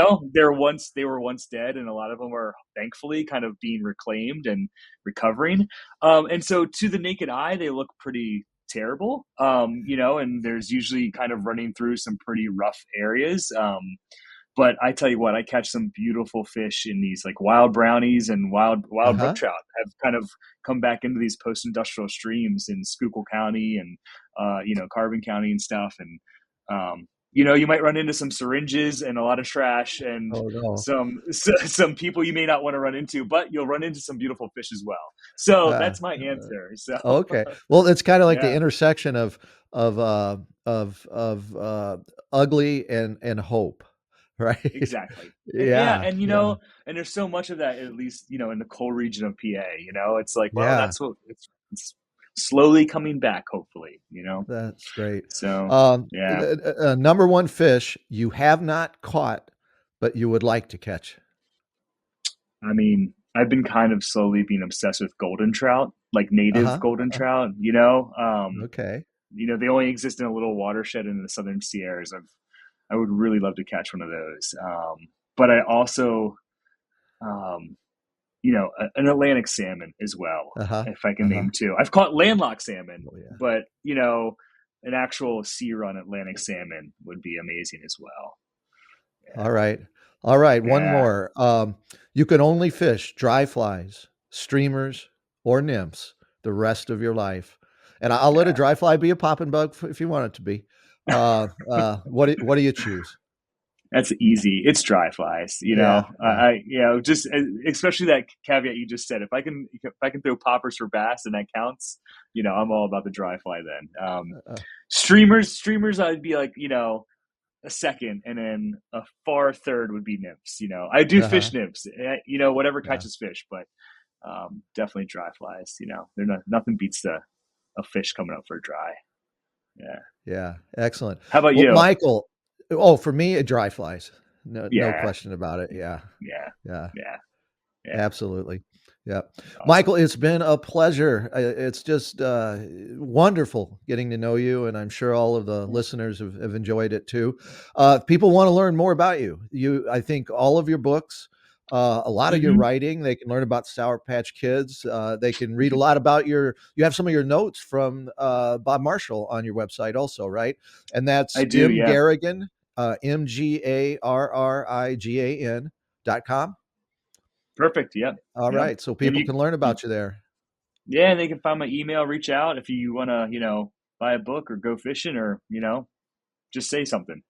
were once dead, and a lot of them are thankfully kind of being reclaimed and recovering. And so to the naked eye, they look pretty terrible, and there's usually kind of running through some pretty rough areas. But I tell you what, I catch some beautiful fish in these like wild brownies and Uh wild brook huh. trout have kind of come back into these post-industrial streams in Schuylkill County and Carbon County and stuff. And you might run into some syringes and a lot of trash and Oh no. some people you may not want to run into, but you'll run into some beautiful fish as well. So Uh, that's my answer. So okay. Well, it's kind of like the yeah, intersection of ugly and hope, right? exactly. Yeah, Yeah, and yeah, and there's so much of that, at least in the coal region of PA. It's like, well, yeah. that's what it's slowly coming back, hopefully. That's great. So yeah, Number one fish you have not caught, but you would like to catch. I mean, I've been kind of slowly being obsessed with golden trout, like native Uh-huh. golden Uh-huh. trout. Okay. They only exist in a little watershed in the southern Sierras. I would really love to catch one of those. But I also, um, an Atlantic salmon as well, Uh-huh. if I can Uh-huh. name two. I've caught landlocked salmon, Oh, yeah. but an actual sea run Atlantic salmon would be amazing as well. All right. All right. One Yeah, more. You can only fish dry flies, streamers, or nymphs the rest of your life. And I'll let a yeah. dry fly be a popping bug if you want it to be. What do you choose? That's easy. It's dry flies, Yeah. Yeah. just especially that caveat you just said. If I can throw poppers for bass and that counts, I'm all about the dry fly then. Uh, Streamers, I'd be like, a second, and then a far third would be nymphs. I do uh-huh. fish nymphs, whatever Yeah. catches fish, but definitely dry flies. They're nothing beats a fish coming up for a dry. Yeah. Yeah. Excellent. How about Well, you? Michael, oh, for me, it dry flies. No Yeah, question about it. Yeah. yeah, Yeah. yeah, yeah. Absolutely. Yeah. Awesome. Michael, it's been a pleasure. It's just wonderful getting to know you, and I'm sure all of the listeners have enjoyed it too. If people want to learn more about you, I think all of your books, a lot of your Hmm. writing, they can learn about Sour Patch Kids. They can read a lot about you have some of your notes from Bob Marshall on your website also, right? And that's I do. Yeah. Garrigan, MGARRIGAN.com. Perfect. Yep. All Yep. right, so And people can learn about you there. yeah, they can find my email, reach out if you want to, buy a book or go fishing or, just say something.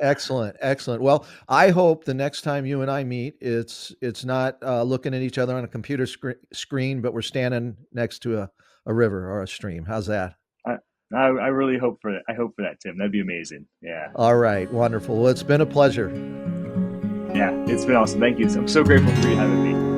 Excellent, excellent. Well, I hope the next time you and I meet, it's not looking at each other on a computer screen, but we're standing next to a river or a stream. How's that? I, I really hope for that. I hope for that, Tim. That'd be amazing. Yeah. All right, wonderful. Well, it's been a pleasure. Yeah. It's been awesome. Thank you. I'm so grateful for you having me.